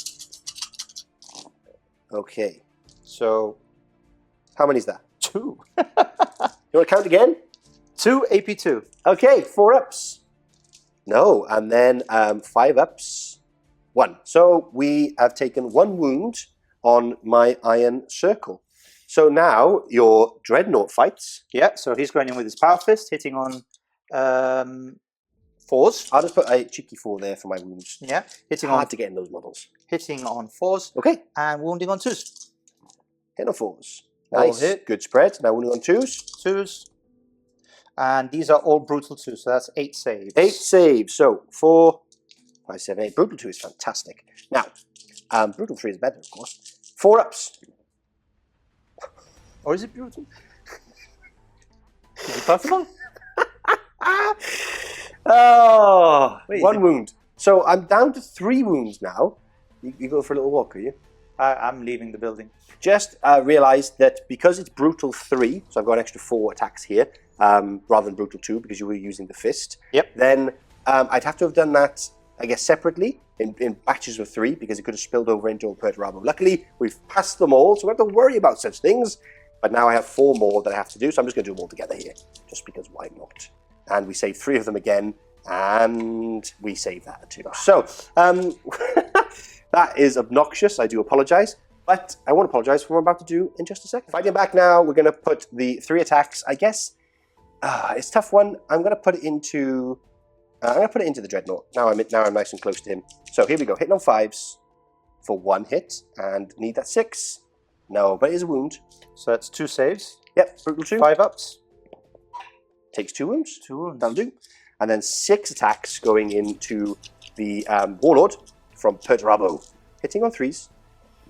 Okay. So How many is that? 2. You want to count again? 2 AP2. Okay, 4 ups. No, and then 5 ups. 1. So we have taken 1 wound on my iron circle. So now your dreadnought fights. Yeah, so he's going in with his power fist, hitting on 4s. I'll just put a cheeky 4 there for my wounds. Yeah, hitting Hard on to get in those models. 4s Okay, and wounding on 2s. hit on 4s. All Nice, hit. good spread. Now wounding on 2s. 2s. And these are all brutal 2s, so that's 8 saves. 8 saves. So 4, 5, 7, 8. Brutal 2 is fantastic. Now, brutal 3 is better, of course. 4 ups. Or is it brutal? Is it possible? Oh, Wait, 1 wound. So I'm down to 3 wounds now. You go for a little walk, are you? I'm leaving the building. Just realised that because it's brutal 3, so I've got an extra 4 attacks here, rather than brutal 2 because you were using the fist. Yep. Then I'd have to have done that, I guess, separately in batches of 3 because it could have spilled over into Perturabo. Luckily, we've passed them all, so we don't have to worry about such things. But now I have 4 more that I have to do, so I'm just going to do them all together here, just because why not? And we save 3 of them again, and we save that too. So that is obnoxious. I do apologise. But I won't apologise for what I'm about to do in just a second. Fighting back now, we're going to put the 3 attacks, I guess. It's a tough one. I'm going to put it into... the dreadnought. Now I'm nice and close to him. So here we go. Hitting on 5s for 1 hit. And need that 6. No, but it is a wound. So that's 2 saves. Yep, brutal 2. 5 ups. Takes 2 wounds. 2 wounds. That'll do. And then 6 attacks going into the Warlord from Perturabo. Hitting on 3s.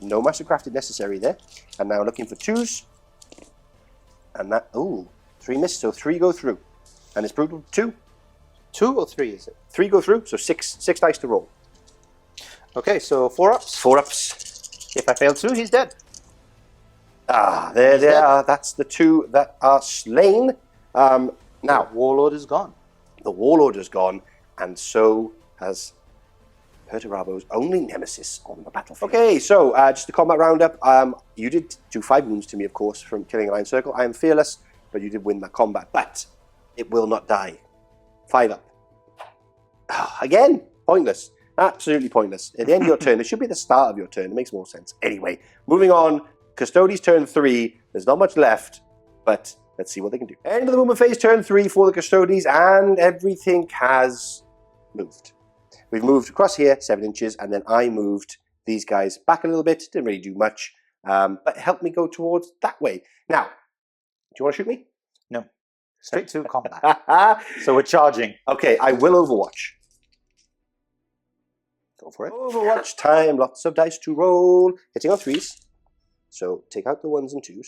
No Mastercrafted necessary there. And now looking for 2s. And that, 3 missed, so 3 go through. And it's brutal 2. 2 or 3 is it? 3 go through, so 6 dice to roll. Okay, so 4 ups. 4 ups. If I fail 2, he's dead. There they are. That's the 2 that are slain. Now, Warlord is gone. the Warlord is gone, and so has Perturabo's only nemesis on the battlefield. Okay, so just a combat roundup. You did do 5 wounds to me, of course, from killing an Iron Circle. I am fearless, but you did win that combat. But it will not die. 5 up. Again, pointless. Absolutely pointless. At the end of your turn, it should be the start of your turn. It makes more sense. Anyway, moving on. Custodes turn 3. There's not much left, but let's see what they can do. End of the movement phase, turn 3 for the Custodes, and everything has moved. We've moved across here 7 inches, and then I moved these guys back a little bit. Didn't really do much, but it helped me go towards that way. Now, do you want to shoot me? No. Straight to combat. So we're charging. Okay, I will Overwatch. Go for it. Overwatch time. Lots of dice to roll. Hitting on 3s. So take out the 1s and 2s.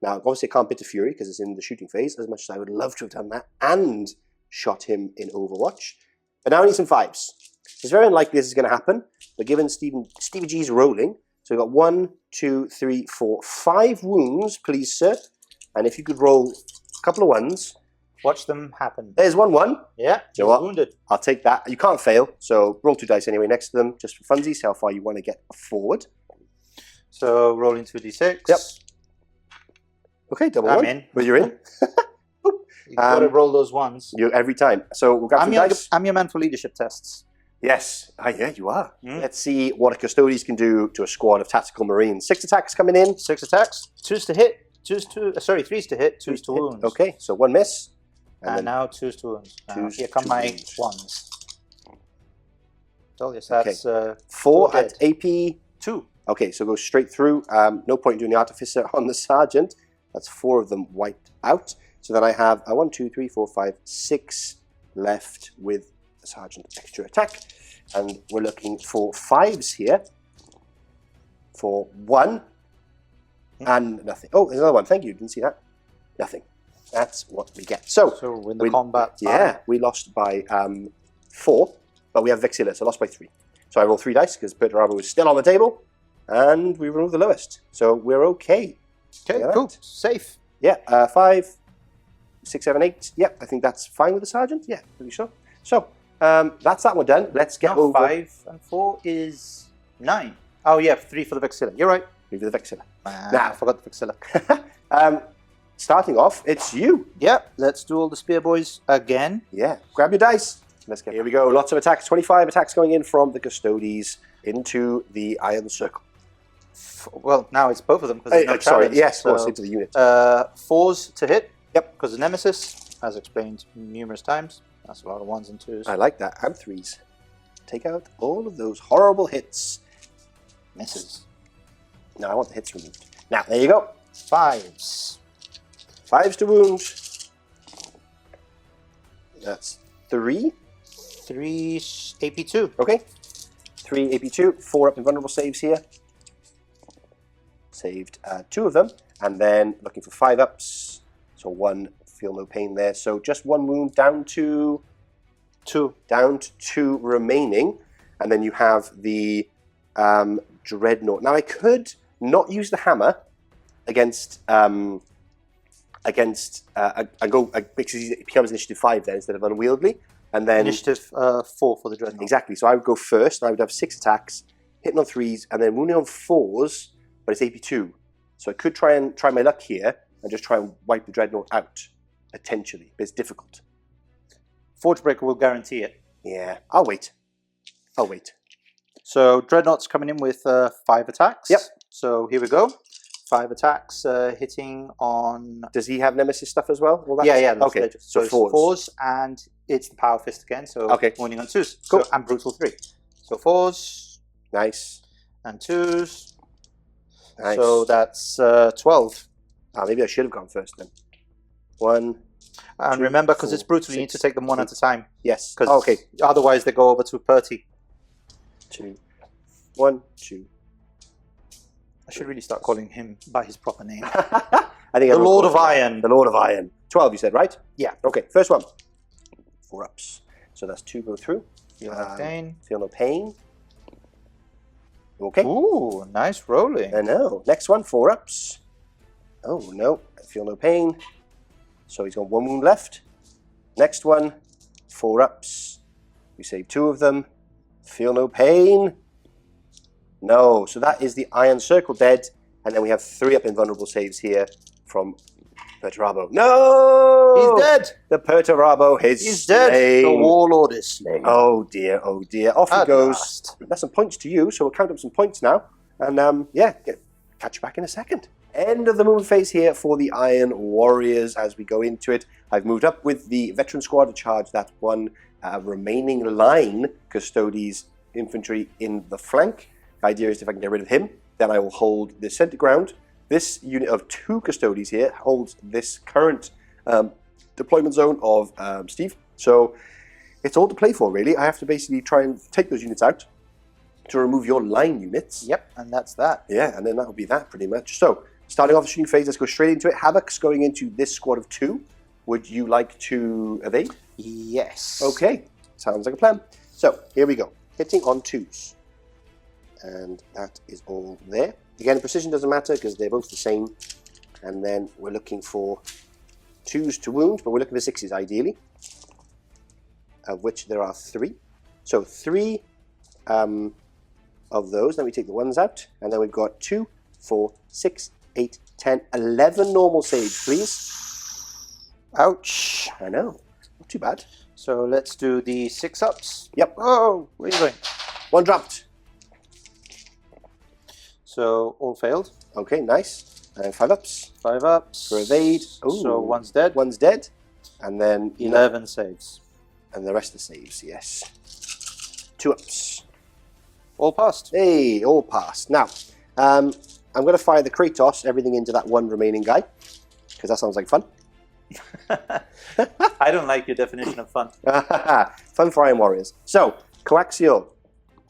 Now, obviously I can't bit of Fury because it's in the shooting phase, as much as I would love to have done that and shot him in Overwatch. But now I need some 5s. It's very unlikely this is going to happen, but given Stevie G's rolling, so we've got 1, 2, 3, 4, 5 wounds, please, sir. And if you could roll a couple of 1s. Watch them happen. There's 1-1. Yeah, You know what? wounded. I'll take that. You can't fail, so roll 2 dice anyway next to them, just for funsies, see how far you want to get forward. So rolling 2d6. Yep. Okay, double I'm 1. in. Well, you're in. You've got to roll those ones. You every time. So we'll grab some dice. I'm your man for leadership tests. Yes. Yeah, you are. Mm. Let's see what a Custodes can do to a squad of tactical marines. 6 attacks coming in. 6 attacks. 2s to hit. 3s to hit. 2s to wounds. Okay, so 1 miss. And now 2s to wounds. Now, 2s here come to my wounds. 1s. So yes, that's 4 4 at AP. 2. Okay, so go straight through. No point doing the artificer on the sergeant. That's 4 of them wiped out. So then I have 1, 2, 3, 4, 5, 6 left with the sergeant extra attack. And we're looking for 5s here. For 1 and nothing. Oh, there's another one. Thank you. Didn't see that. Nothing. That's what we get. So in the combat. Yeah, we lost by 4, but we have Vexilla, so lost by 3. So I roll 3 dice because Perturabo is still on the table, and we remove the lowest. So we're okay. Okay, Look at cool. that. Safe. Yeah, 5, 6, 7, 8. Yep, I think that's fine with the sergeant. Yeah, pretty sure. So that's that one done. Let's get over. 5 and 4 is 9. Oh yeah, 3 for the Vexilla. You're right. 3 for the Vexilla. Nah, I forgot the Vexilla. Starting off, it's you. Yeah, let's do all the spear boys again. Yeah, grab your dice. Let's get here. We go. Lots of attacks. 25 attacks going in from the Custodes into the Iron Circle. Well, now it's both of them because there's no sorry. challenge. Yes, So, into the unit. 4s to hit. Yep. Because of Nemesis, as explained numerous times. That's a lot of 1s and 2s. I like that. And 3s. Take out all of those horrible hits. Misses. No, I want the hits removed. Now, there you go. 5s. 5s to wound. That's 3. 3 AP2. Okay. 3 AP2. 4 up invulnerable saves here. Saved 2 of them. And then looking for 5 ups. So 1, feel no pain there. So just 1 wound down to 2. Down to 2 remaining. And then you have the dreadnought. Now I could not use the hammer against because he becomes initiative 5 then instead of unwieldy, and then Initiative 4 for the dreadnought. Exactly. So I would go first, and I would have 6 attacks, hitting on 3s, and then wounding on 4s, but it's AP2. So I could try my luck here and just try and wipe the dreadnought out potentially, but it's difficult. Forgebreaker will guarantee it. Yeah, I'll wait. So dreadnought's coming in with 5 attacks. Yep. So here we go. 5 attacks hitting on. Does he have Nemesis stuff as well? Yeah. Okay. So it's 4s. 4s, and it's the power fist again. So okay. wounding on 2s. Cool. So, and brutal 3. So 4s. Nice. And 2s. Nice. So that's 12. Maybe I should have gone first then. 1. And 2, remember, because 4, it's brutal, 6, you need to take them 1 at a time. Yes. Okay. Otherwise, they go over to Purty. 2. 1, 2. I should really start calling him by his proper name. I think The Lord of Iron. The Lord of Iron. 12, you said, right? Yeah. Okay, first one. 4 ups. So that's 2 go through. Feel no pain. Feel no pain. Okay. Ooh, nice rolling. I know. Next one, 4 ups. Oh, no. I feel no pain. So he's got 1 wound left. Next one, 4 ups. We save 2 of them. Feel no pain. No. So that is the Iron Circle dead. And then we have 3 up invulnerable saves here from Perturabo. No! He's dead. The Perturabo is He's slain. dead. The Warlord is slain. Oh dear, oh dear. Off he goes. That's some points to you, so we'll count up some points now. And catch you back in a second. End of the movement phase here for the Iron Warriors as we go into it. I've moved up with the veteran squad to charge that 1 remaining line Custodes infantry in the flank. The idea is if I can get rid of him, then I will hold the center ground. This unit of 2 Custodes here holds this current deployment zone of Steve. So it's all to play for, really. I have to basically try and take those units out to remove your line units. Yep, and that's that. Yeah, and then that'll be that pretty much. So starting off the shooting phase, let's go straight into it. Havoc's going into this squad of 2. Would you like to evade? Yes. Okay, sounds like a plan. So here we go. Hitting on 2s. And that is all there. Again, precision doesn't matter because they're both the same. And then we're looking for 2s to wound, but we're looking for 6s ideally, of which there are 3. So 3 of those. Then we take the 1s out, and then we've got 2, 4, 6, 8, 10, 11 normal saves, please. Ouch. I know. Not too bad. So let's do the 6 ups. Yep. Oh, where are you going? 1 dropped. So all failed. Okay, nice. And 5 ups. 5 ups. For evade. Ooh. So 1's dead. 1's dead. And then 11 saves. And the rest are saves, yes. 2 ups. All passed. Hey, all passed. Now, I'm going to fire the Kratos, everything into that 1 remaining guy, because that sounds like fun. I don't like your definition of fun. Fun for Iron Warriors. So, coaxial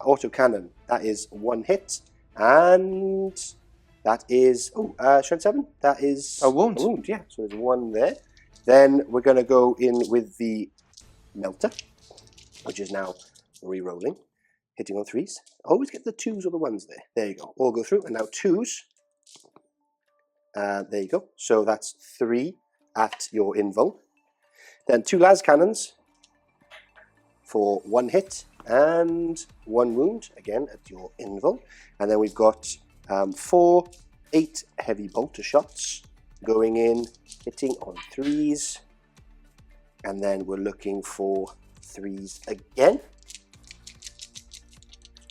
autocannon. That is 1 hit. And that is, Shred 7. That is a wound. A wound, yeah. So there's 1 there. Then we're going to go in with the Melter, which is now re-rolling. Hitting on 3s. Always get the 2s or the 1s there. There you go. All go through. And now 2s. There you go. So that's 3 at your invul. Then 2 las cannons for 1 hit and 1 wound, again at your invul. And then we've got 4 8 heavy bolter shots going in, hitting on 3s. And then we're looking for 3s again.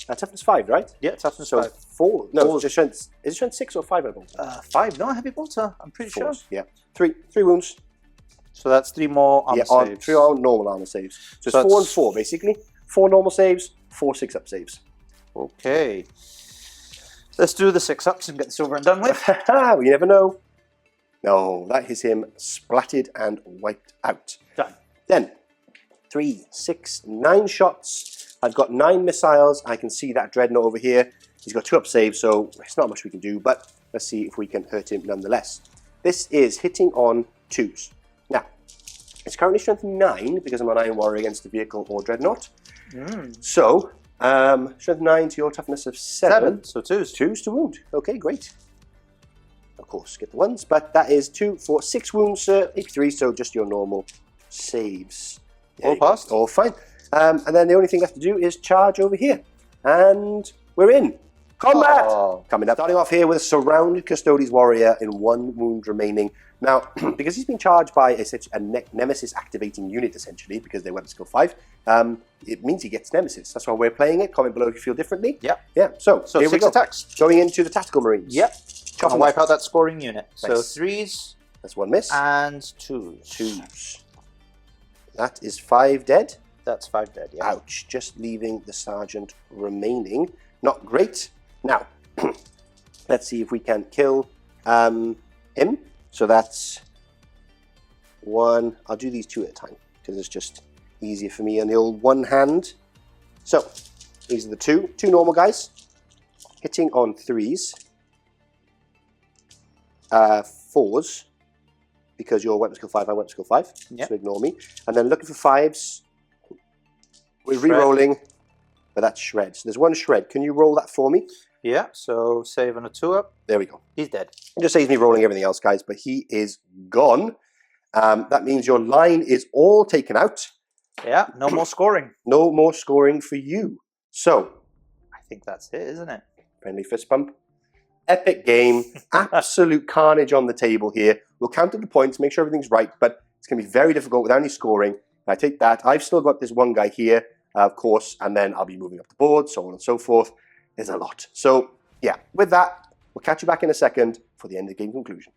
Toughness 5, right? Yeah, toughness So 5. 4. No, it's just strength. Is it strength 6 or 5 heavy bolter? 5, no, heavy bolter, I'm pretty sure. Yeah. 3 wounds. So that's 3 more armor saves. 3 normal armor saves. So it's 4 and 4 basically. 4 normal saves, 4 6-up saves. Okay. Let's do the 6-ups and get this over and done with. Well, you never know. No, that is him splatted and wiped out. Done. Then 3, 6, 9 shots. I've got 9 missiles. I can see that dreadnought over here. He's got 2 up saves, so it's not much we can do, but let's see if we can hurt him nonetheless. This is hitting on 2s. Now, it's currently strength 9 because I'm an Iron Warrior against a vehicle or dreadnought. So, strength 9 to your toughness of 7. So 2s. 2s to wound. Okay, great. Of course, get the 1s, but that is 2 for 6 wounds, sir. 83, so just your normal saves. All passed? All fine. And then the only thing left to do is charge over here. And we're in. Combat! Oh. Coming up. Starting off here with a surrounded Custodes warrior in 1 wound remaining. Now, because he's been charged by a Nemesis activating unit, essentially, because they're weapon skill 5, it means he gets Nemesis. That's why we're playing it. Comment below if you feel differently. Yep. Yeah, so here 6 we go. attacks. Going into the Tactical Marines. Yep. Chop And wipe out that scoring unit. Nice. So 3s. That's 1 miss. And 2s. 2s. That is 5 dead. That's 5 dead, yeah. Ouch. Just leaving the sergeant remaining. Not great. Now, let's see if we can kill him. So that's 1. I'll do these 2 at a time because it's just easier for me on the old one hand. So, these are the 2 normal guys. Hitting on 3s. 4s. Because you're weapon skill 5, I'm weapon skill 5. Yep. So ignore me. And then looking for 5s. We're re-rolling, but that's shred. So there's 1 shred. Can you roll that for me? Yeah, so save on a 2-up. There we go. He's dead. It just saves me rolling everything else, guys, but he is gone. That means your line is all taken out. Yeah, no more scoring. No more scoring for you. So, I think that's it, isn't it? friendly fist bump. Epic game. Absolute carnage on the table here. We'll count up the points, make sure everything's right, but it's going to be very difficult without any scoring. I take that. I've still got this one guy here, of course, and then I'll be moving up the board, so on and so forth. There's a lot. So, yeah, with that, we'll catch you back in a second for the end of the game conclusion.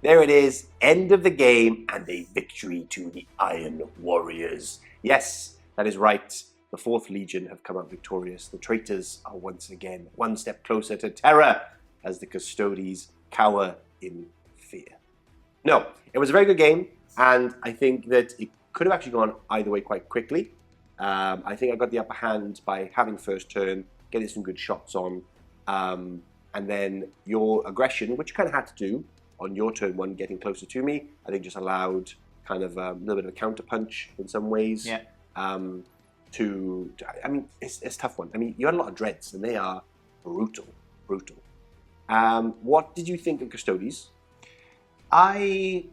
There it is, end of the game and a victory to the Iron Warriors. Yes, that is right. The 4th Legion have come out victorious. The traitors are once again 1 step closer to terror as the Custodes cower in fear. No, it was a very good game, and I think that it could have actually gone either way quite quickly. I think I got the upper hand by having first turn, getting some good shots on, and then your aggression, which you kind of had to do on your turn 1, getting closer to me, I think just allowed kind of a little bit of a counter punch in some ways. Yeah. I mean, it's a tough one. I mean, you had a lot of dreads, and they are brutal. What did you think of Custodes? I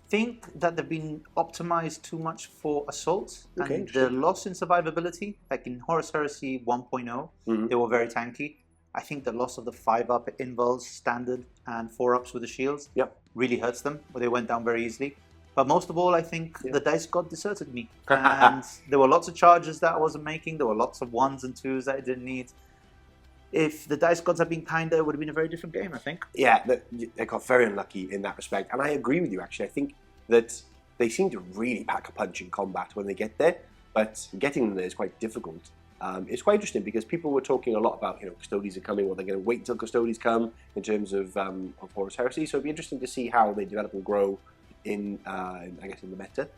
think that they've been optimized too much for assault, Okay, and the loss in survivability, like in Horus Heresy 1.0, they were very tanky. I think the loss of the 5-up invuls standard and 4-ups with the shields really hurts them, where they went down very easily. But most of all, I think the dice god deserted me. And there were lots of charges that I wasn't making. There were lots of 1s and 2s that I didn't need. If the dice gods had been kinder, it would have been a very different game, I think. Yeah, they got very unlucky in that respect. And I agree with you, actually. I think that they seem to really pack a punch in combat when they get there. But getting them there is quite difficult. It's quite interesting because people were talking a lot about, Custodes are coming, or they're going to wait until Custodes come in terms of Horus Heresy. So it'd be interesting to see how they develop and grow in the meta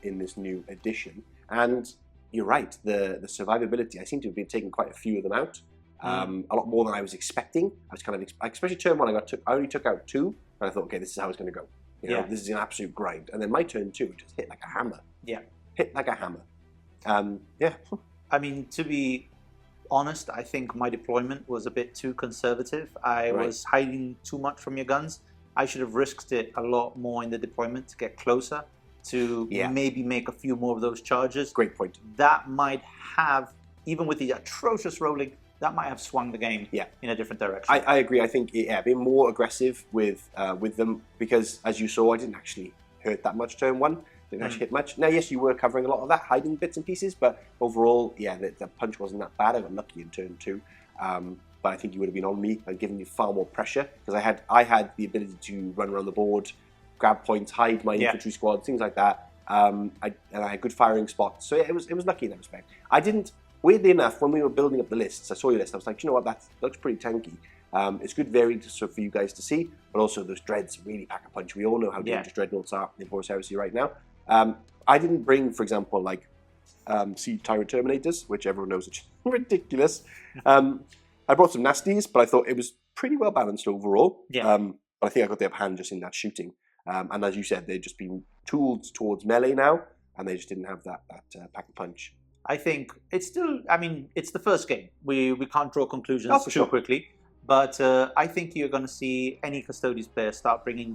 in this new edition. And you're right, the survivability, I seem to have been taking quite a few of them out. A lot more than I was expecting. I was kind of, especially turn 1, I only took out 2, and I thought, okay, this is how it's going to go. This is an absolute grind. And then my turn 2 just hit like a hammer. Yeah. Hit like a hammer. I mean, to be honest, I think my deployment was a bit too conservative. I was hiding too much from your guns. I should have risked it a lot more in the deployment to get closer, to maybe make a few more of those charges. Great point. That might have, even with the atrocious rolling, that might have swung the game in a different direction. I agree. I think, being more aggressive with them, because as you saw, I didn't actually hurt that much turn one. Didn't actually hit much. Now, yes, you were covering a lot of that, hiding bits and pieces, but overall, the punch wasn't that bad. I got lucky in turn two. But I think you would have been on me and given me far more pressure, because I had the ability to run around the board, grab points, hide my infantry squad, things like that. And I had good firing spots, so it was lucky in that respect. I didn't. Weirdly enough, when we were building up the lists, I saw your list. I was like, you know what, that looks pretty tanky. It's good varied for you guys to see, but also those dreads really pack a punch. We all know how dangerous dreadnoughts are in Horus Heresy right now. I didn't bring, for example, like Iron Terminators, which everyone knows are ridiculous. I brought some nasties, but I thought it was pretty well balanced overall. But I think I got the upper hand just in that shooting. And as you said, they've just been tooled towards melee now, and they just didn't have that pack a punch. I think it's still, I mean, it's the first game. We can't draw conclusions too quickly. But I think you're going to see any Custodes player start bringing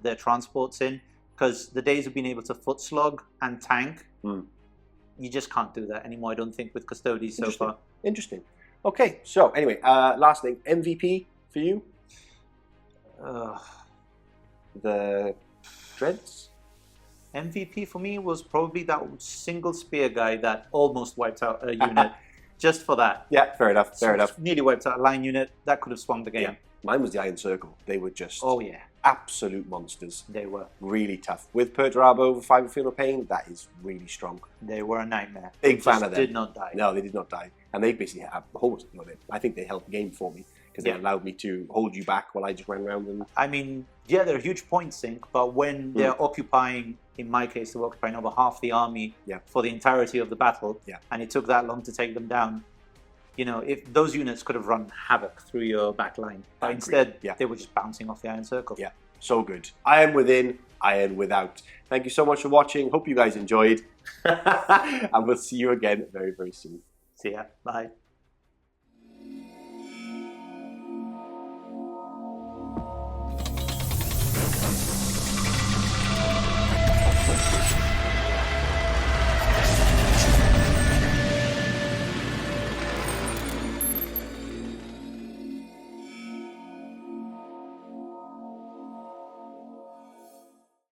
their transports in, because the days of being able to foot slog and tank, you just can't do that anymore, I don't think, with Custodes so far. Interesting. Okay, so anyway, last thing, MVP for you? The Dreads? MVP for me was probably that single spear guy that almost wiped out a unit. Just for that. Yeah, fair enough, fair enough. Nearly wiped out a line unit. That could have swung the game. Yeah. Mine was the Iron Circle. They were just absolute monsters. They were. Really tough. With Perturabo over 5 Feel of Pain, that is really strong. They were a nightmare. Big fan of them. They did not die. No, they did not die. And they basically had the whole, I think they held the game for me, because they allowed me to hold you back while I just ran around and... I mean, yeah, they're a huge point sink, but when they're occupying, in my case, they were occupying over half the army for the entirety of the battle, and it took that long to take them down, you know, if those units could have run havoc through your back line. But instead, they were just bouncing off the Iron Circle. Yeah, so good. Iron within, iron without. Thank you so much for watching. Hope you guys enjoyed. And we'll see you again very, very soon. See ya. Bye.